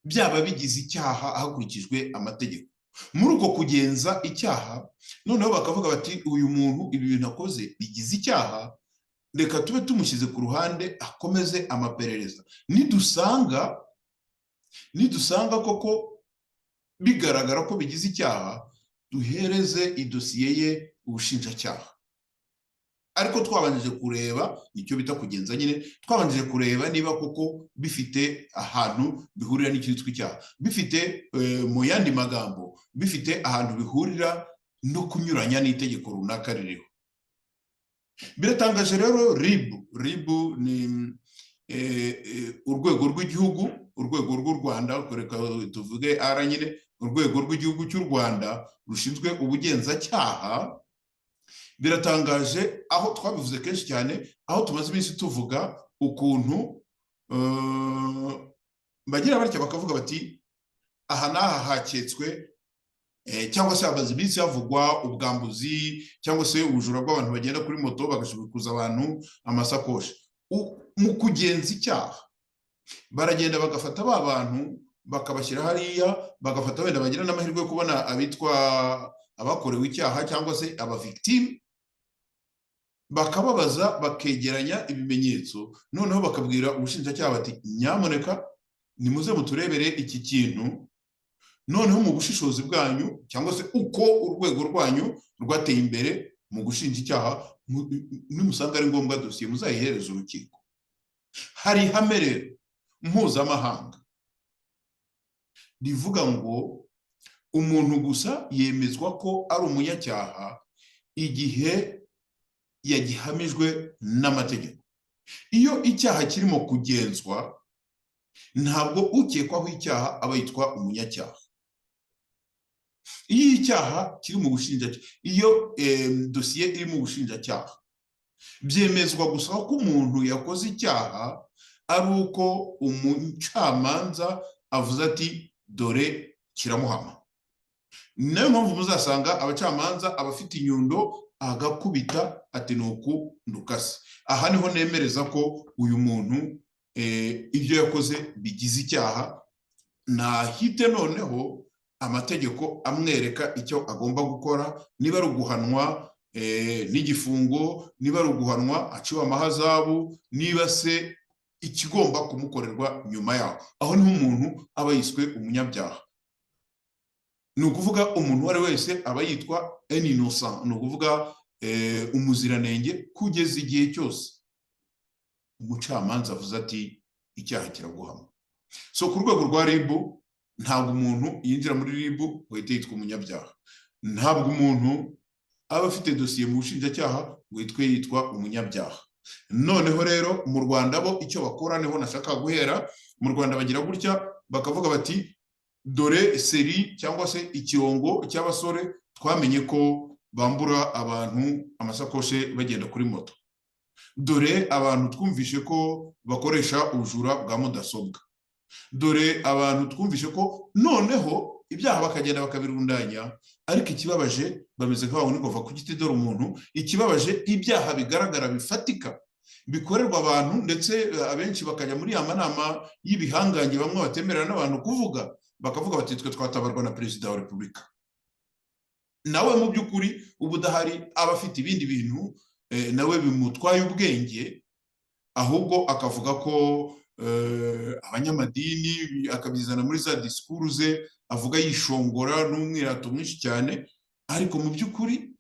byaba bigize icyaha hakurikijwe amategeko. Muri uko kugenza icyaha noneho bakavuga bati uyu muntu ibi bintu akoze bigize icyaha, reka tube tumushyize ku ruhande akomeze amaperereza. Nidusanga koko bigaragara ko bigize icyaha, duhereze idosiye ye ubushinjacyaha. Ariko twabanjije kureba icyo bita kugenza nyine, twabanjije kureba niba koko bifite ahantu bihurira n'icyitwa icyaha, bifite mu yandi magambo bifite ahantu bihurira no kunyuranya n'itegeko runaka ririho. Biratangaje rero, RIB ni urwego rw'igihugu, urwego rw'u Rwanda, reka tuvuge ara nyine, urwego rw'igihugu cy'u Rwanda rushinzwe ubugenzacyaha. Biratangaje, aho twabivuze kenshi cyane, aho tumaze iminsi tuvuga ukuntu bagira batya bakavuga bati aha n'aha haketswe cyangwa se hamaze iminsi havugwa ubwambuzi cyangwa se ubujura bw'abantu bagenda kuri moto bagashikuza abantu amasakoshi. Mu kugenza icyaha baragenda bagafata ba bantu bakabashyira hariya, bagafata wenda bagira n'amahirwe yo kubona abitwa abakorewe icyaha cyangwa se abavictime, bakababaza bakegeranya ibimenyetso, noneho bakabwira ubushinjacyaha bati nyamuneka nimuze muturebere iki kintu, noneho mu bushishozi bwanyu cyangwa se uko urwego rwanyu rwateye imbere mu gushinja icyaha, nimusanga ari ngombwa dosiye muzayihereza urukiko. Hari ihame rero mpuzamahanga rivuga ngo umuntu gusa yemezwa ko ari umunyacyaha igihe yagihamijwe n'amategeko. Iyo icyaha kirimo kugenzwa, ntabwo ukekwaho icyaha aba yitwa umunyacyaha. Iyo icyaha kiri mu bushinjacyaha, iyo dosiye iri mu bushinjacyaha, byemezwa gusa ko umuntu yakoze icyaha ari uko umucamanza avuze ati dore kiramuhama. Niyo mpamvu muzasanga abacamanza abafite inyundo agakubita ati nuku ndukase. Aha niho nemereza ko uyu muntu ibyo yakoze bigize icyaha, nahite noneho amategeko amwereka icyo agomba gukora, niba ari uguhanwa n'igifungo, niba ari uguhanwa aciwe amahazabu, niba se ikigomba kumukorerwa nyuma yaho. Aho niho umuntu aba yiswe umunyabyaha. Ni ukuvuga umuntu uwo ari wese aba yitwa un innocent, ni ukuvuga umuziranenge, kugeza igihe cyose umucamanza avuze ati icyaha kiraguhama. So ku rwego rwa RIB, ntabwo umuntu yinjira muri RIB ngo ahite yitwa umunyabyaha. Ntabwo umuntu aba afite dosiye mu bushinjacyaha ngo yitwa umunyabyaha. Noneho rero mu Rwanda bo icyo bakora, niho nashaka guhera. Mu Rwanda bagira gutya bakavuga bati dore seri cyangwa se ikirongo cy'abasore twamenye ko bambura abantu amasakoshe bagenda kuri moto. Dore abantu twumvishe ko bakoresha ubujura bwa mudasobwa. Dore abantu twumvishe ko noneho ibyaha bakagenda bakabirundanya, ariko ikibabaje bameze nk'aho nigova ku giti. Dore umuntu ikibabaje, ibyaha bigaragara bifatika bikorerwa abantu, ndetse abenshi bakajya muri ya manama y'ibihangange bamwe batemerera n'abantu kuvuga, bakavuga bati twe twatabarwa na perezida wa repubulika. Nawe mu by'ukuri ubu udahari aba afite ibindi bintu nawe bimutwaye ubwenge, ahubwo akavuga ko abanyamadini akabyizana muri za disikuru ze, avuga yishongora n'umwirato mwinshi cyane, ariko mu by'ukuri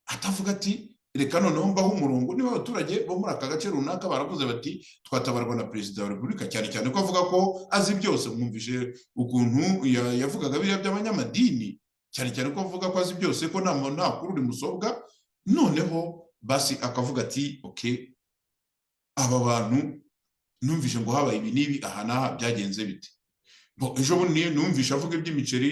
atavuga ati reka noneho mbaho umurongo. Niba abaturage bo muri aka gace runaka baravuze bati twatabarwa na perezida wa repubulika, cyane cyane ko avuga ko azi byose. Mwumvishe ukuntu yavugaga biriya by'abanyamadini, cyane cyane ko avuga ko azi byose, ko nta kuri uri musobwa. Noneho basi akavuga ati okay, aba bantu numvishe ngo habaye ibi n'ibi aha n'aha, byagenze bite? Ejo bundi numvishe avuga iby'imiceri,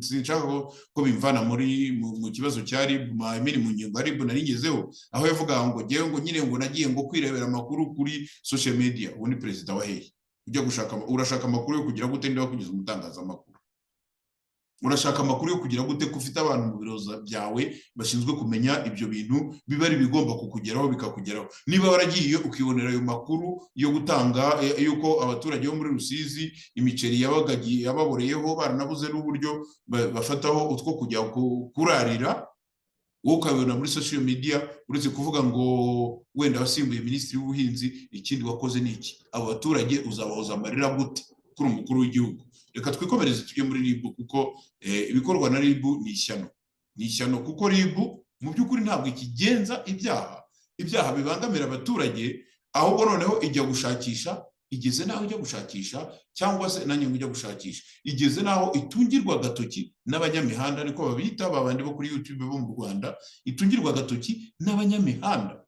sinshaka ko bimvana mu kibazo cyari mu ngingo RIB nari ngezeho, aho yavuga ngo ngewe ngo nyine ngo nagiye ngo kwirebera amakuru kuri social media. Ubu ni perezida wa hehe? Urashaka amakuru yo kugira gute ndiba kugeza umutangazamakuru? Urashaka amakuru yo kugira gute ko ufite abantu mu biro byawe bashinzwe kumenya ibyo bintu biba ari bigomba kukugeraho bikakugeraho? Niba waragiye ukibonera ayo makuru yo gutanga yuko abaturage bo muri Rusizi imiceri yababoreyeho baranabuze n'uburyo bafataho utwo kujya kurarira, wowe ukabibona muri social media, uretse kuvuga ngo wenda wasimbuye minisitiri w'ubuhinzi, ikindi wakoze ni iki? Abo baturage uzabahoza amarira gute kuri umukuru w'igihugu? Reka twikomereze tujye muri RIB, kuko ibikorwa na RIB ni ishyano, kuko RIB mu by'ukuri ntabwo ikigenza ibyaha bibangamira abaturage, ahubwo noneho ijya gushakisha, igeze naho ijya gushakisha, cyangwa se nanjye ngo ijya gushakisha, igeze naho itungirwa agatoki n'abanyamihanda, niko babita babandi bo kuri YouTube bo mu Rwanda, itungirwa agatoki n'abanyamihanda.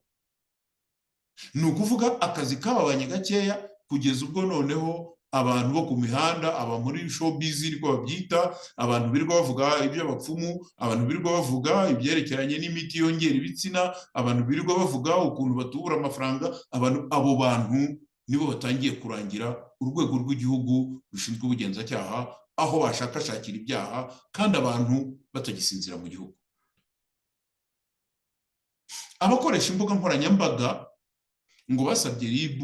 Ni ukuvuga akazi kababanye gakeya, kugeza ubwo noneho abantu bo ku mihanda, aba muri showbiz niko babyita, abantu birirwa bavuga iby'abapfumu, abantu birirwa bavuga ibyerekeranye n'imiti yongera ibitsina, abantu birirwa bavuga ukuntu batubura amafaranga, abo bantu nibo batangiye kurangira urwego rw'igihugu rushinzwe ubugenzacyaha, aho bashakashakira ibyaha kandi abantu batagisinzira mu gihugu. Abakoresha imbuga nkoranyambaga ngo basabye RIB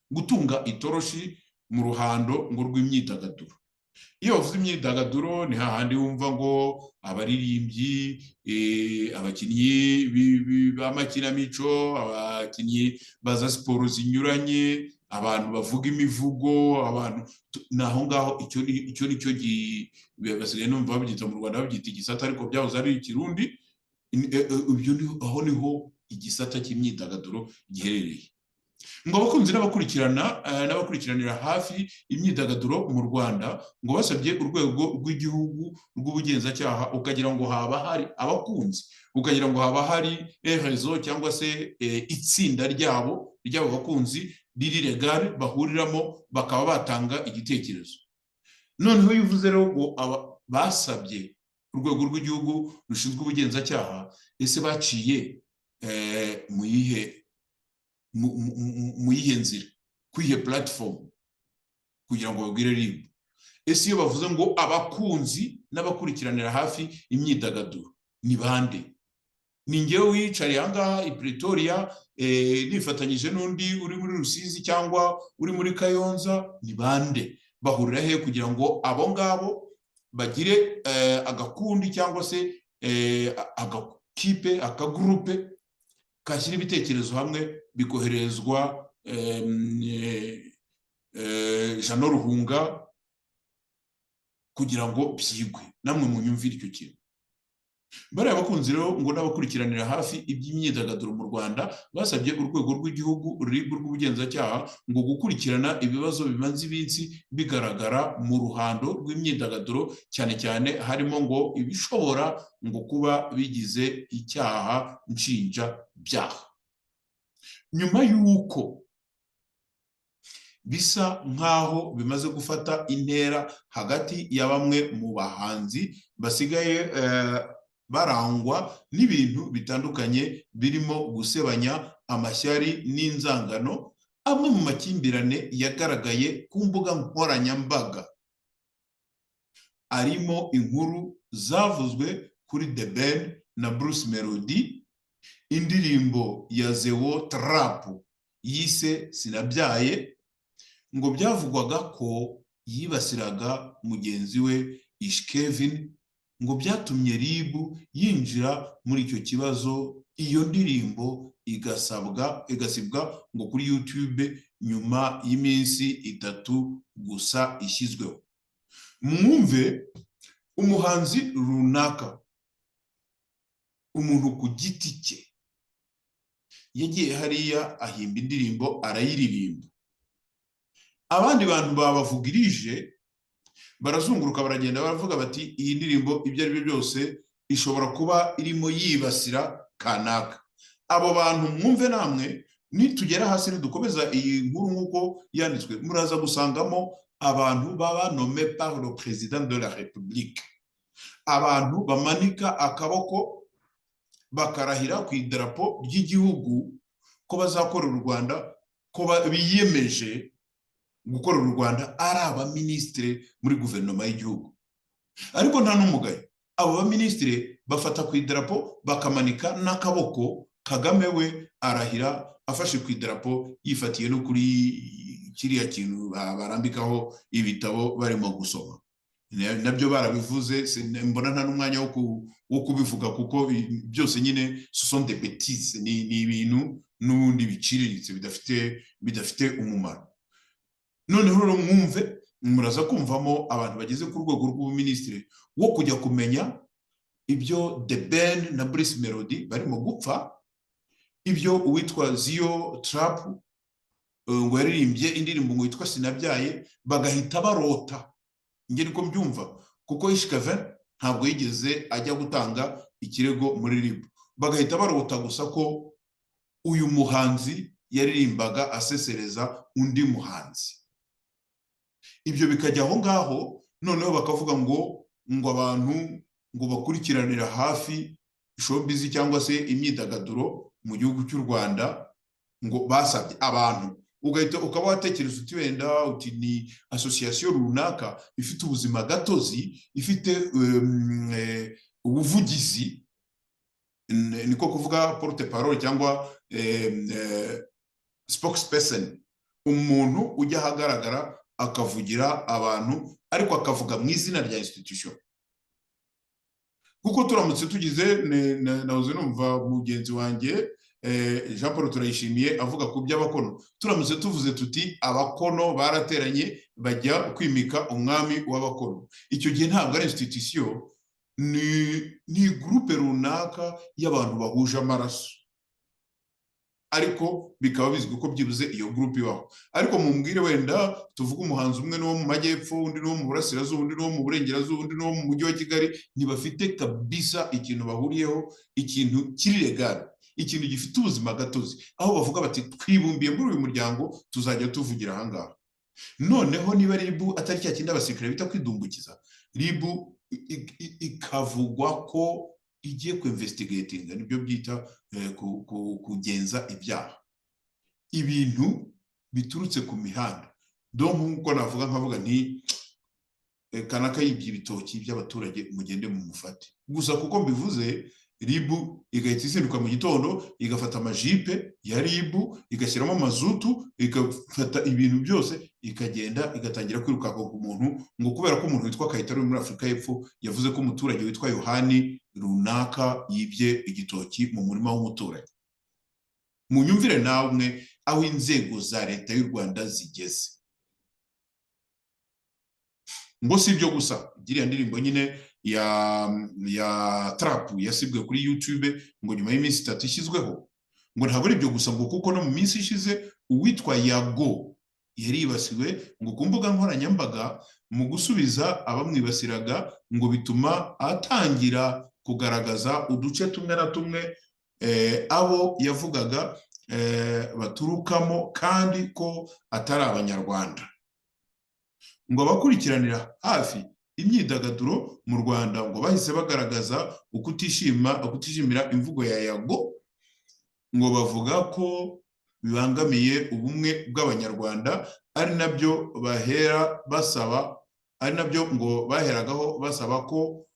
gutunga itoroshi mu ruhando ngo rw'imyidagaduro. Iyo bavuze imyidagaduro ni hahandi wumva ngo abaririmbyi, abakinnyi b'amakinamico, abakinnyi baza siporo zinyuranye, abantu bavuga imivugo, abantu naho ngaho icyo nicyo basigaye numva babyita mu Rwanda babyita igisata, ariko byahoze ari ikirundi. Aho niho igisata cy'imyidagaduro giherereye. ngo abakunzi n'abakurikiranira hafi imyidagaduro mu Rwanda ngo basabye urwego rw'igihugu rw'ubugenzacyaha ukagira ngo haba hari abakunzi, ukagira ngo haba hari rezo cyangwa se itsinda ryabo bakunzi riri legale bahuriramo bakaba batanga igitekerezo. Noneho yuvuze rero ngo basabye urwego rw'igihugu rushinzwe ubugenzacyaha, ese baciye mu yihe nzira, kwihe platform kugira ngo babwire RIB? Ese iyo bavuze ngo abakunzi n'abakurikiranira hafi imyidagaduro ni bande? Ni njyewe wiyicariye ahangaha i Pretoria nifatanyije n'undi uri muri Rusizi cyangwa uri muri Kayonza, ni bande? Bahurira he kugira ngo abo ngabo bagire agakundi cyangwa se agakipe, akagrupe kashyira ibitekerezo hamwe bikoherezwa Jano Ruhunga kugira ngo byigwe? Namwe munyumvire icyo kintu. Bariya abakunzi rero ngo n'abakurikiranira hafi iby'imyidagaduro mu Rwanda basabye urwego rw'igihugu RIB rw'ubugenzacyaha ngo gukurikirana ibibazo bimaze iminsi bigaragara mu ruhando rw'imyidagaduro, cyane cyane harimo ngo ibishobora ngo kuba bigize icyaha nshinjabyaha. Nyuma y'uko bisa nk'aho bimaze gufata intera hagati ya bamwe mu bahanzi basigaye barangwa n'ibintu bitandukanye birimo gusebanya, amashyari n'inzangano, amwe mu makimbirane yagaragaye ku mbuga nkoranyambaga arimo inkuru zavuzwe kuri The Ben na Bruce Melody, indirimbo ya Zeo Trap yise Sinabyaye, ngo byavugwaga ko yibasiraga mugenzi we Ish Kevin, ngo byatumye RIB yinjira muri icyo kibazo, iyo ndirimbo igasibwa ngo kuri YouTube nyuma y'iminsi 3 gusa ishyizweho. Mwumve umuhanzi runaka, umuntu ku giti cye yagiye hariya ahimba indirimbo arayiririmba, abandi bantu babavugirije barazunguruka baragenda baravuga bati iyi ndirimbo ibyo ari byo byose ishobora kuba irimo yibasira kanaka. Abo bantu mwumve namwe, nitugera hasi nidukomeza iyi nkuru nk'uko yanditswe muraza gusangamo abantu baba nommé par le président de la République, abantu bamanika akaboko bakarahira ku idarapo ry'igihugu ko bazakorera u Rwanda, ko biyemeje gukorera u Rwanda, ari abaministre muri guverinoma y'igihugu. Ariko nta n'umugayo, abo baministre bafata ku idarapo bakamanika n'akaboko, Kagame we arahira afashe ku idarapo yifatiye no kuri kiriya kintu barambikaho ibitabo barimo gusoma. Nabyo barabivuze, mbona nta n'umwanya wo kubivuga kuko byose nyine ce sont des bêtises, ni ibintu n'ubundi biciriritse bidafite umumaro. Noneho rero mwumve, muraza kumvamo abantu bageze ku rwego rw'ubuministre wo kujya kumenya ibyo The Ben na Bruce Melody barimo gupfa, ibyo uwitwa Zeo Trap ngo yaririmbye indirimbo ngo yitwa Sinabyaye, bagahita barota. Nge niko mbyumva, kuko Ish Kevin ntabwo yigeze ajya gutanga ikirego muri RIB, bagahita barota gusa ko uyu muhanzi yaririmbaga asesereza undi muhanzi. Ibyo bikajya aho ngaho, noneho bakavuga ngo abantu ngo bakurikiranira hafi showbiz cyangwa se imyidagaduro mu gihugu cy'u Rwanda, ngo basabye abantu, ugahita ukaba watekereza uti wenda uti ni association runaka ifite ubuzima gatozi, ifite ubuvugizi, niko kuvuga porte parole cyangwa spokesperson, umuntu ujya ahagaragara akavugira abantu ariko akavuga mu izina rya institution. Kuko turamutse tugize nahoze numva mugenzi wanjye Jean Paul Turayishimiye avuga ku by'abakono, turamutse tuvuze tuti abakono barateranye bajya kwimika umwami w'abakono, icyo gihe ntabwo ari institution, ni groupe runaka y'abantu bahuje amaraso. ariko bikaba bizwi ko byibuze iyo group ibaho. Ariko mumbwire wenda tuvuga umuhanzi umwe no mu majyepfo, undi no mu burasirazuba, undi no mu burengerazuba, undi no mu mujyi wa Kigali, ntibafite kabisa ikintu bahuriyeho, ikintu kiri legal, ikintu gifite ubuzima gatozi, aho bavuga bati twibumbiye muri uyu muryango tuzajya tuvugira ahangaha. Noneho niba RIB atari cya kindi abasirikare bita kwidumbukiza, RIB ikavugwa ko igiye ku investigating, nibyo byita kugenza ibyaha, ibintu biturutse ku mihanda. Donc nkuko navuga nkavuga nti kanaka yibye ibitoki by'abaturage mugende mu mufate. Gusa kuko mbivuze, RIB igahita izinduka mu gitondo igafata amajipe ya RIB igashyiramo mazutu igafata ibintu byose ikagenda igatangira kwiruka ku muntu, ngo kubera ko umuntu witwa Kayitare muri Afurika y'Epfo yavuze ko umuturage witwa Yohani runaka yibye igitoki mu murima w'umuturage. Munyumvire namwe aho inzego za leta y'u Rwanda zigeze. Ngo si ibyo gusa, iriya ndirimbo nyine ya trap yasibwe kuri YouTube ngo nyuma y'iminsi 3 ishyizweho, ngo ntabwo ari ibyo gusa, ngo kuko no mu minsi ishize uwitwa Yago yaribasiwe ngo ku mbuga nkoranyambaga mu gusubiza abamwibasiraga, ngo bituma atangira kugaragaza uduce tumwe na tumwe abo yavugaga baturukamo kandi ko atari abanyarwanda. Ngo abakurikiranira hafi imyidagaduro mu Rwanda ngo bahise bagaragaza ukutishimira imvugo ya Yago, ngo bavuga ko bibangamiye ubumwe bw'abanyarwanda, ari nabyo ngo baheragaho basaba ko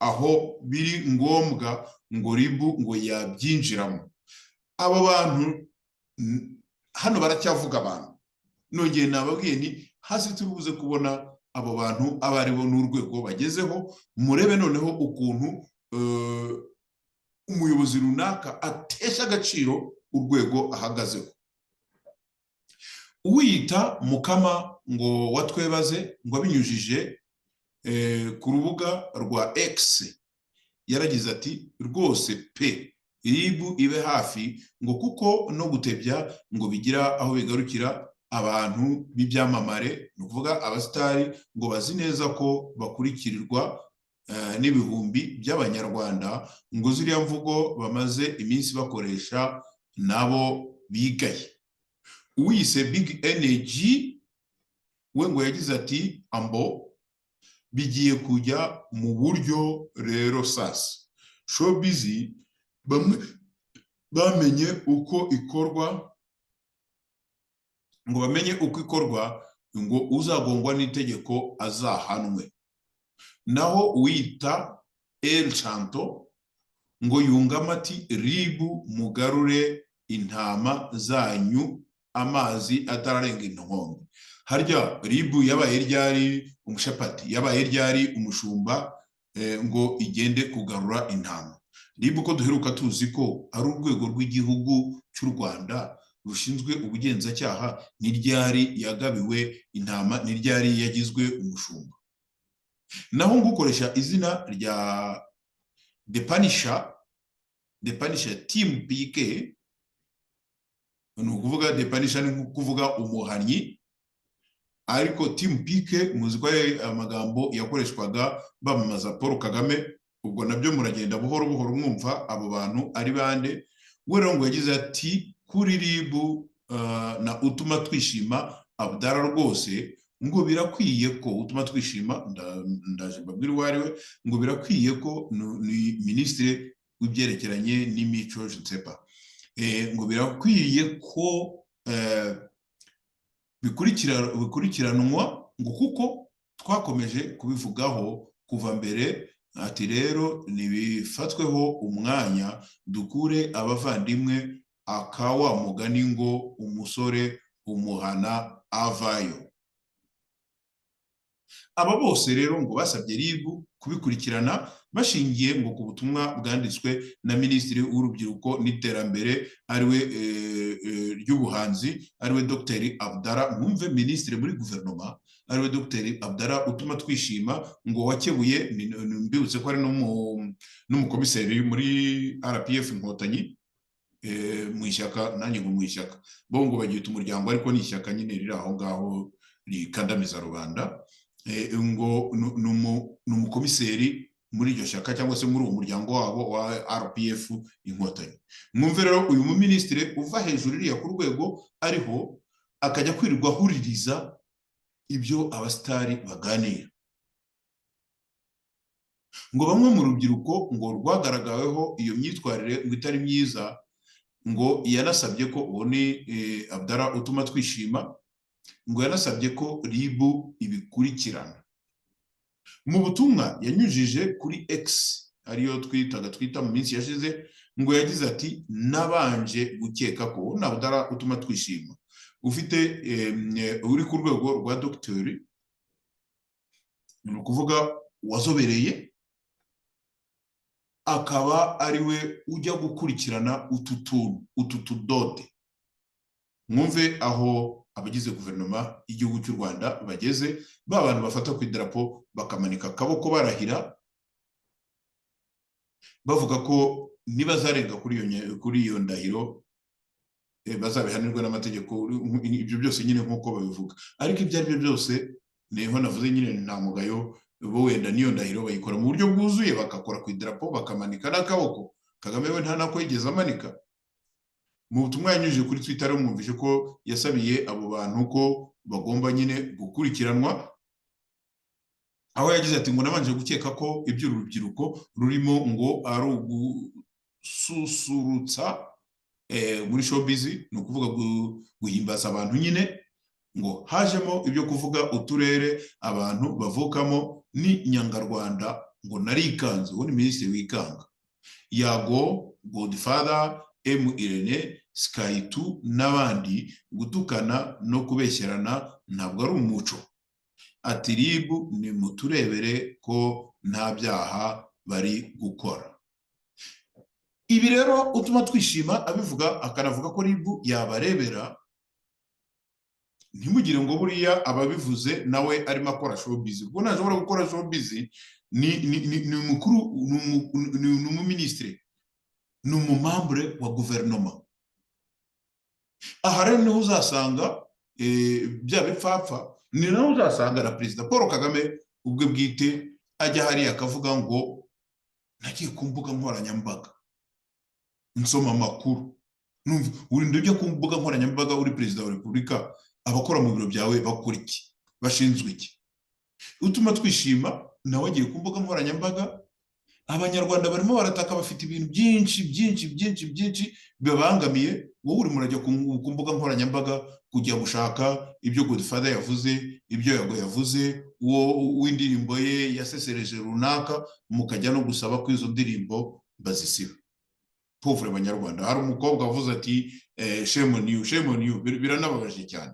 aho biri ngombwa ngo RIB ngo yabyinjiramo. Abo bantu hano baracyavuga abantu, nongeye nababwiye ni hasi turubuze kubona abo bantu abaribo n'urwego bagezeho. Murebe noneho ukuntu umuyobozi runaka atesha agaciro urwego ahagazeho. Uwiyita Mukama ngo watwebaze ngo abinyujije ku rubuga rwa X yaragize ati rwose pe RIB ibe hafi, ngo kuko no gutebya ngo bigira aho bigarukira abantu b'ibyamamare, no kuvuga abasitari, ngo bazi neza ko bakurikirirwa n'ibihumbi by'abanyarwanda, ngo ziriya mvugo bamaze iminsi bakoresha nabo bigaye. Uwise Big Energy we ngo yagize ati ambo bigiye kujya mu buryo rero sasa showbiz bamwe bamenye uko ikorwa, ngo bamenye uko ikorwa, ngo uzagongwa n'itegeko azahanwe. Naho uwita El Chanto ngo yungama ati RIB mugarure intama zanyu amazi atararenga inkombe. Harya RIB yabaye ryari umushapati, yabaye ryari umushumba ngo igende kugarura intama? RIB ko duheruka tuzi ko ari urwego rw'igihugu cy'u Rwanda rushinzwe ubugenzacyaha, ni ryari yagabiwe intama, ni ryari yagizwe umushumba? Naho ngukoresha izina rya The Punisher Team PK, ni ukuvuga The Punisher ni kuvuga umuhanyi, ariko Team PK muziko amagambo yakoreshwaga bamamaza Paul Kagame. Ubwo nabyo muragenda buhoro buhoro mwumva abo bantu ari bande. We rero ngo yagize ati kuri RIB na utuma twishima Abdara rwose ngo birakwiye ko utuma twishima, ndaje mbabwira wariwe, ngo birakwiye ko ni ministre w'ibyerekeranye n'imico Jitsepa, ngo birakwiye ko bikurikiranwa, ngo kuko twakomeje kubivugaho kuva mbere. Ati rero nibifatweho umwanya dukure abavandimwe akawa mugani ngo umusore umuhana avayo. Aba bose rero ngo basabye RIB kubikurikirana bashingiye ngo ku butumwa bwanditswe na Minisitiri w'Urubyiruko n'Iterambere ariwe ry'ubuhanzi, ariwe Dr Abdara. Mwumve Minisitiri muri guverinoma ariwe Dr Abdara utuma twishima, ngo wakebuye, mbibutse ko ari n'umukomiseri muri RPF Inkotanyi, mu ishyaka, nanjye ngo mu ishyaka, bo ngo bagita umuryango ariko ni ishyaka nyine riri aho ngaho rikandamiza rubanda, ngo ni umukomiseri muri iryo shyaka cyangwa se muri uwo muryango wabo wa RPF Inkotanyi. Mwumve rero uyu muminisitiri uva hejuru iriya ku rwego ariho akajya kwirirwa ahuririza ibyo abasitari baganira, ngo bamwe mu rubyiruko ngo rwagaragaweho iyo myitwarire ngo itari myiza, ngo yanasabye ko uwo ni Abdallah utuma twishima, ngo yanasabye ko RIB ibikurikirana. Mu butumwa yanyujije kuri X ariyo twita mu minsi yashize, ngo yagize ati nabanje gukeka ko na Abdallah utuma twishima ufite uri ku rwego rwa dogiteri, ni ukuvuga wazobereye, akaba ari we ujya gukurikirana utu tudode. Mwumve aho abagize guverinoma y'igihugu cy'u Rwanda bageze, ba bantu bafata ku idarapo bakamanika akaboko barahira bavuga ko nibazarenga kuri iyo ndahiro bazabihanirwa n'amategeko. Ibyo byose nyine nk'uko babivuga, ariko ibyo ari byo byose niho navuze nyine nta mugayo, bo wenda niyo ndahiro bayikora mu buryo bwuzuye, bagakora ku idarapo bakamanika n'akaboko. Kagame we nta nako yigeze amanika. Mu butumwa yanyujije kuri Twitter mwumvise ko yasabiye abo bantu ko bagomba nyine gukurikiranwa, aho yagize ati ngo nabanje gukeka ko iby'urubyiruko rurimo ngo ari ugususurutsa muri showbiz, ni ukuvuga guhimbaza abantu nyine, ngo hajemo ibyo kuvuga uturere abantu bavukamo ni Nyangarwanda, ngo narikanze. Uwo ni minisitiri wikanga. Yago, Godfather, Irene, Sky2 n'abandi, gutukana no kubeshyerana ntabwo ari umuco. Ati RIB ni muturebere ko nta byaha bari gukora. Ibi rero utuma twishima abivuga, akanavuga ko RIB yabarebera. Ntimugire ngo buriya ababivuze nawe arimo akora showbiz, ubwo ntashobora gukora showbiz. Ni umukuru, ni umuminisitiri, ni umumambure wa guverinoma. Aha rero niho uzasanga bya bipfapfa, ni naho uzasanga na Perezida Paul Kagame ubwe bwite ajya hariya akavuga ngo nagiye ku mbuga nkoranyambaga nsoma amakuru. Urinda ujya ku mbuga nkoranyambaga uri Perezida wa Repubulika, abakora mu biro byawe bakora iki? Bashinzwe iki? Utuma twishima nawe agiye ku mbuga nkoranyambaga, abanyarwanda barimo barataka, bafite ibintu byinshi bibabangamiye. Wowe uri murajya ku mbuga nkoranyambaga kujya gushaka ibyo Godfather yavuze, ibyo Yago yavuze, uwo w'indirimbo ye yasesereje runaka, mukajya no gusaba ko izo ndirimbo bazisiba. Pauvre abanyarwanda. Hari umukobwa wavuze ati shame on you, biranababaje cyane.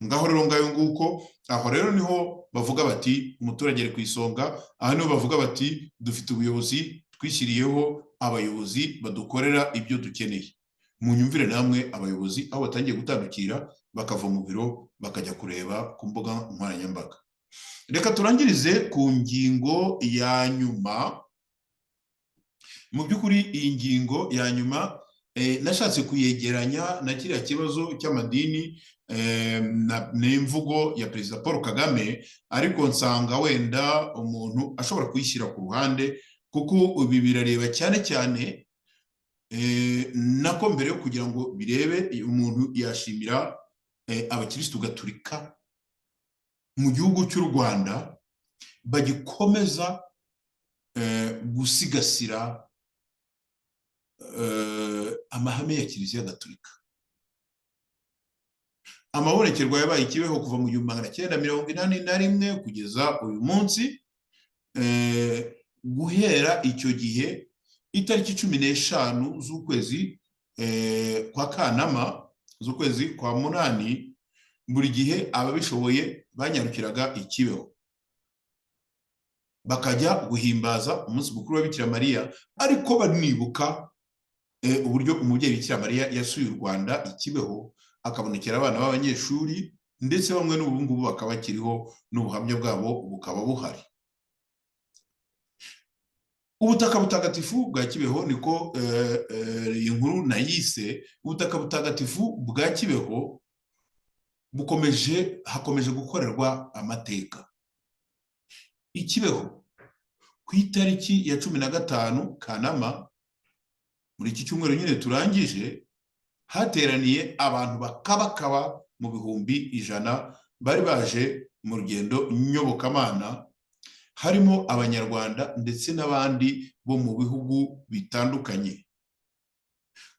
Ngaho rero ngayo nguko, aho rero niho bavuga bati umuturage ari ku isonga. Aha niho bavuga bati dufite ubuyobozi twishyiriyeho, abayobozi badukorera ibyo dukeneye. Munyumvire namwe abayobozi aho batangiye gutandukira bakava mu biro bakajya kureba ku mbuga nkoranyambaga. Reka turangirize ku ngingo ya nyuma. Mu by'ukuri iyi ngingo ya nyuma nashatse kuyegeranya na kiriya kibazo cy'amadini n'imvugo ya Perezida Paul Kagame, ariko nsanga wenda umuntu ashobora kuyishyira ku ruhande, kuko ibi birareba cyane cyane nako mbere yo kugira ngo birebe, umuntu yashimira abakirisitu gatolika mu gihugu cy'u Rwanda bagikomeza gusigasira amahame ya Kiliziya Gatolika. Amabonekerwa yabaye ikibeho kuva mu 1981 kugeza uyu munsi. Guhera icyo gihe itariki 15 z'ukwezi kwa Kanama, z'ukwezi kwa munani, buri gihe ababishoboye banyarukiraga ikibeho bakajya guhimbaza umunsi mukuru wa Bikira Mariya, ariko banibuka uburyo umubyeyi Bikira Mariya yasuye u Rwanda ikibeho, akabonekera abana b'abanyeshuri, ndetse bamwe n'ubu ngubu bakaba bakiriho n'ubuhamya bwabo bukaba buhari. ubutaka butagatifu bwa Kibeho niko iyi nkuru nayise. Ubutaka butagatifu bwa Kibeho hakomeje gukorerwa amateka. Ikibeho ku itariki ya 15 Kanama muri iki cyumweru nyine turangije, hateraniye abantu bakabakaba mu bihumbi 100 bari baje mu rugendo nyobokamana, harimo abanyarwanda ndetse n'abandi bo mu bihugu bitandukanye.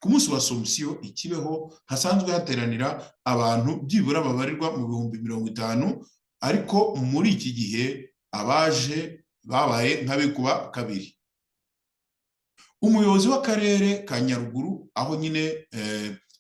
Ku munsi wa Assumption Ikibeho hasanzwe hateranira abantu byibura babarirwa mu bihumbi 50, ariko muri iki gihe abaje babaye nk'abikuba kabiri. Umuyobozi w'akarere ka Nyaruguru aho nyine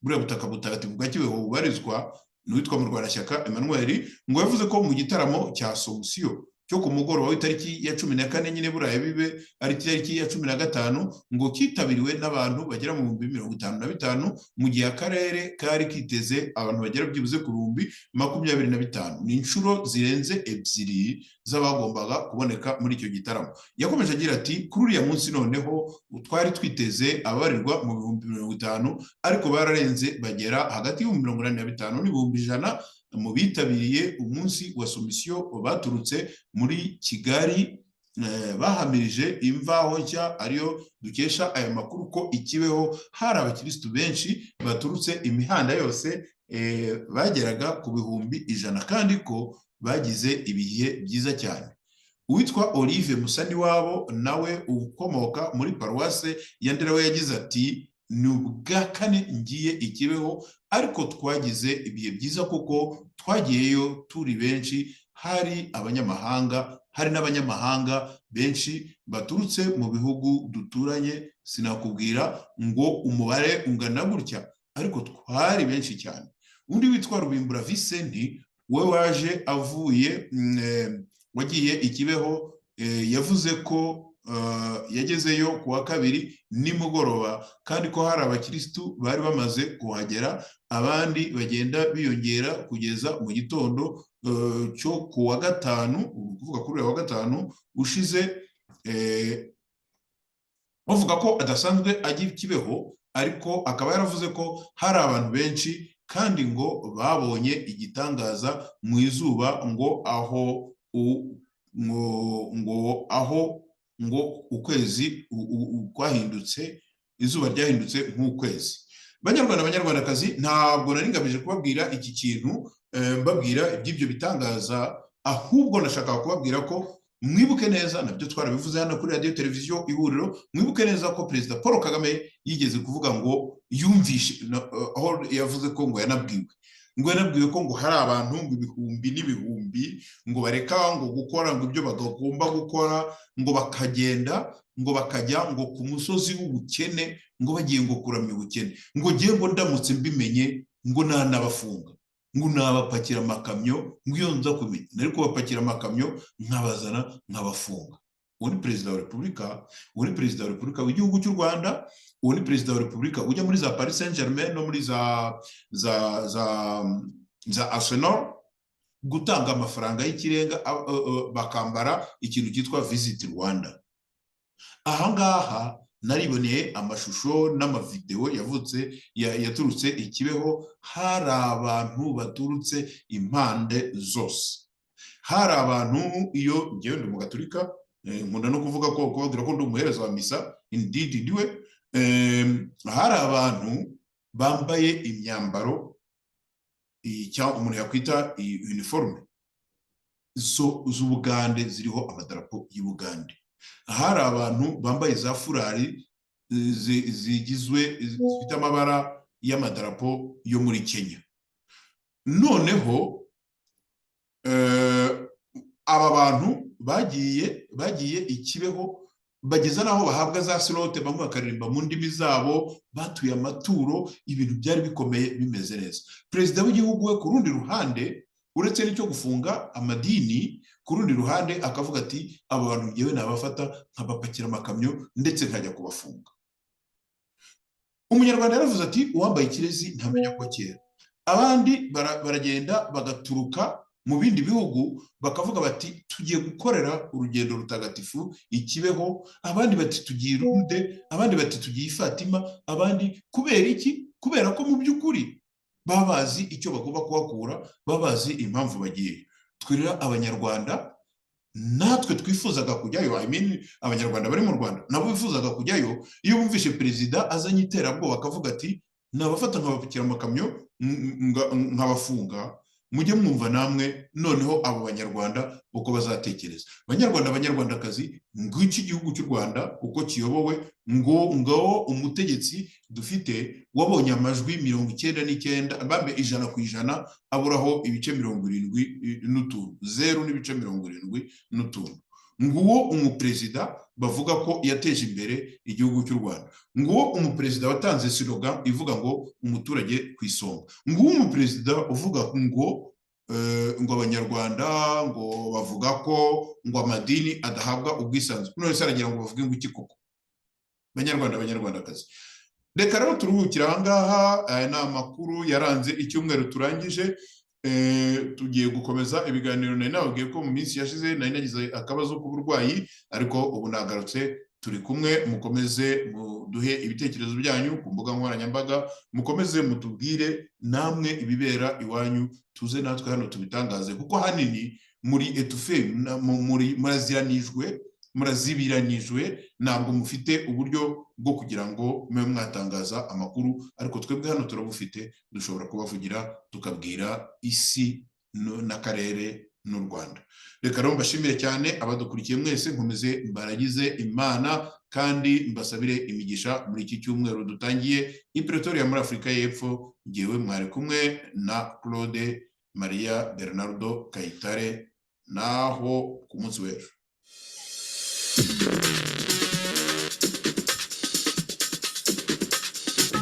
buriya butaka butagatifu bwa Kibeho bubarizwa n'uwitwa Murwanashyaka Emmanuel, ngo yavuze ko mu gitaramo cya Assumption cyo ku mugoroba w'itariki ya 14 nyine buraye bibe ari itariki ya 15, ngo kitabiriwe n'abantu bagera mu 55 mu gihe akarere kari kiteze abantu bagera byibuze ku 25,000. Ni inshuro zirenze ebyiri z'abagombaga kuboneka muri icyo gitaramo. Yakomeje agira ati kuri uriya munsi noneho twari twiteze abarirwa mu 50,000, ariko bararenze bagera hagati y'85 n'ibihumbi 100 mu bitabiriye umunsi wa Assumption baturutse muri Kigali. Bahamirije Imvaho Nshya ariyo dukesha aya makuru ko Ikibeho hari abakirisitu benshi baturutse imihanda yose, bageraga ku bihumbi 100, kandi ko bagize ibihe byiza cyane. Uwitwa Olive Musaniwabo nawe ukomoka muri paruwase ya Ndera yagize ati ni ubwa kane ngiye Ikibeho, ariko twagize ibihe byiza kuko twagiyeyo turi benshi, hari n'abanyamahanga benshi baturutse mu bihugu duturanye, sinakubwira ngo umubare ungana gutya, ariko twari benshi cyane. Undi witwa Rubimbura Vincent we waje avuye wagiye Ikibeho, yavuze ko yagezeyo ku wa kabiri nimugoroba, kandi ko hari abakirisitu bari bamaze kuhagera, abandi bagenda biyongera kugeza mu gitondo cyo ku wa gatanu, kuvuga kuri wa gatanu ushize. Bavuga ko adasanzwe ajya Kibeho, ariko akaba yaravuze ko hari abantu benshi, kandi ngo babonye igitangaza mu izuba, ngo ukwezi kwahindutse, izuba ryahindutse nk'ukwezi. Banyarwandakazi, ntabwo nari ngamije kubabwira iki kintu mbabwira iby'ibyo bitangaza, ahubwo nashaka kubabwira ko mwibuke neza, nabyo twarabivuze hano kuri radio televiziyo Ihuriro, mwibuke neza ko Perezida Paul Kagame yigeze kuvuga ngo yumvishe, aho yavuze ko ngo yanabwiwe ko ngo hari abantu ngo ibihumbi n'ibihumbi ngo bareka ngo gukora ngo ibyo bagomba gukora, ngo bakagenda ngo bakajya ngo ku musozi w'ubukene, ngo bagiye ngo kuramya ubukene, ngo ngiye ngo ndamutse mbimenye ngo nanabafunga, ngo nabapakira amakamyo, ngo iyo nza kumenya nari kubapakira amakamyo nkabazana nkabafunga. Uwo ni Perezida wa Repubulika, w'igihugu cy'u Rwanda, uwo ni Perezida wa Repubulika ujya muri za Paris Saint-Germain no muri za Arsenal gutanga amafaranga y'ikirenga, bakambara ikintu cyitwa Visit Rwanda. Ahangaha nariboneye amashusho n'amavideo yaturutse Ikibeho, hari abantu baturutse impande zose. Hari abantu, iyo ngewe ndi mu Gatolika, nkunda no kuvuga ko kubabwira ko ndi umuhereza wa misa, indeed ndiwe. Hari abantu bambaye imyambaro cyangwa umuntu yakwita uniforme z'Ubugande ziriho amadarapo y'Ubugande. Hari abantu bambaye za furari zifite amabara y'amadarapo yo muri Kenya. Noneho aba bantu bagiye Ikibeho, bageza naho bahabwa za sirote, bamwe bakaririmba mu ndimi zabo, batuye amaturo, ibintu byari bikomeye bimeze neza. Perezida w'igihugu we ku rundi ruhande, uretse n'icyo gufunga amadini, ku rundi ruhande akavuga ati aba bantu ngewe nabafata nkabapakira amakamyo ndetse nkajya kubafunga. Umunyarwanda yaravuze ati uwambaye ikirezi ntamenya ko kera. Abandi baragenda bagaturuka mu bindi bihugu bakavuga bati tugiye gukorera urugendo rutagatifu i Kibeho, abandi bati tugiye Lourdes, abandi bati tugiye Fatima, abandi kubera iki? Kubera ko mu by'ukuri baba bazi icyo bagomba kuhakura, baba bazi impamvu bagiye. Twirira abanyarwanda natwe twifuzaga kujyayo, abanyarwanda bari mu Rwanda nabo bifuzaga kujyayo. Iyo bumvishe perezida azanye iterabwoba akavuga ati nabafata nkabapakira amakamyo nkabafunga, mujye mwumva namwe noneho abo banyarwanda uko bazatekereza. Banyarwandakazi, ngwiki igihugu cy'u Rwanda uko kiyobowe, ngo umutegetsi dufite wabonye amajwi 99 bambe 100% aburaho ibice 70 n'utuntu, 0.70 n'utuntu. Nguwo umuperezida bavuga ko yateje imbere igihugu cy'u Rwanda. Nguwo umuperezida watanze slogan ivuga ngo umuturage ku isonga. Nguwo umuperezida uvuga ngo abanyarwanda ngo bavuga ko ngo amadini adahabwa ubwisanzure. None se aragira ngo bavuge ngo iki koko? Banyarwandakazi, reka rero turuhukira aha ngaha. Aya ni amakuru yaranze icyumweru turangije. Tugiye gukomeza ibiganiro. Nari nababwiye ko mu minsi yashize nari nagize akabazo k'uburwayi, ariko ubu nagarutse. Turi kumwe, mukomeze muduhe ibitekerezo byanyu ku mbuga nkoranyambaga, mukomeze mutubwire namwe ibibera iwanyu, tuze natwe hano tubitangaze, kuko hanini muri etufe, murazibiranijwe, ntabwo mufite uburyo bwo kugira ngo mube mwatangaza amakuru, ariko twebwe hano turabufite. Dushobora kubavugira tukabwira isi n'akarere n'u Rwanda. Reka rero mbashimire cyane abadukurikiye mwese, nkomeze mbaragize Imana kandi mbasabire imigisha muri iki cyumweru dutangiye i Pretoria muri Afurika y'Epfo. Ngewe mwari kumwe na Claude Maria Bernardo Kayitare, naho ku munsi w'ejo.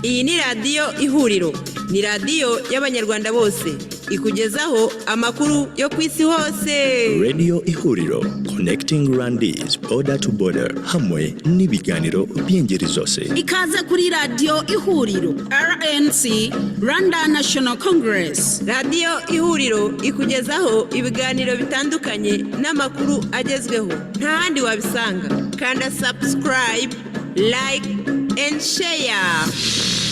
Iyi ni radiyo Ihuriro, ni radiyo y'abanyarwanda bose, ikugezaho amakuru yo ku isi hose. Radio Ihuriro, connecting Rwandese border to border, hamwe n'ibiganiro by'ingeri zose. Ikaze kuri radiyo Ihuriro, RNC, Rwanda National Congress. Radiyo Ihuriro ikugezaho ibiganiro bitandukanye n'amakuru agezweho, nta handi wabisanga. Kanda subscribe, like and share.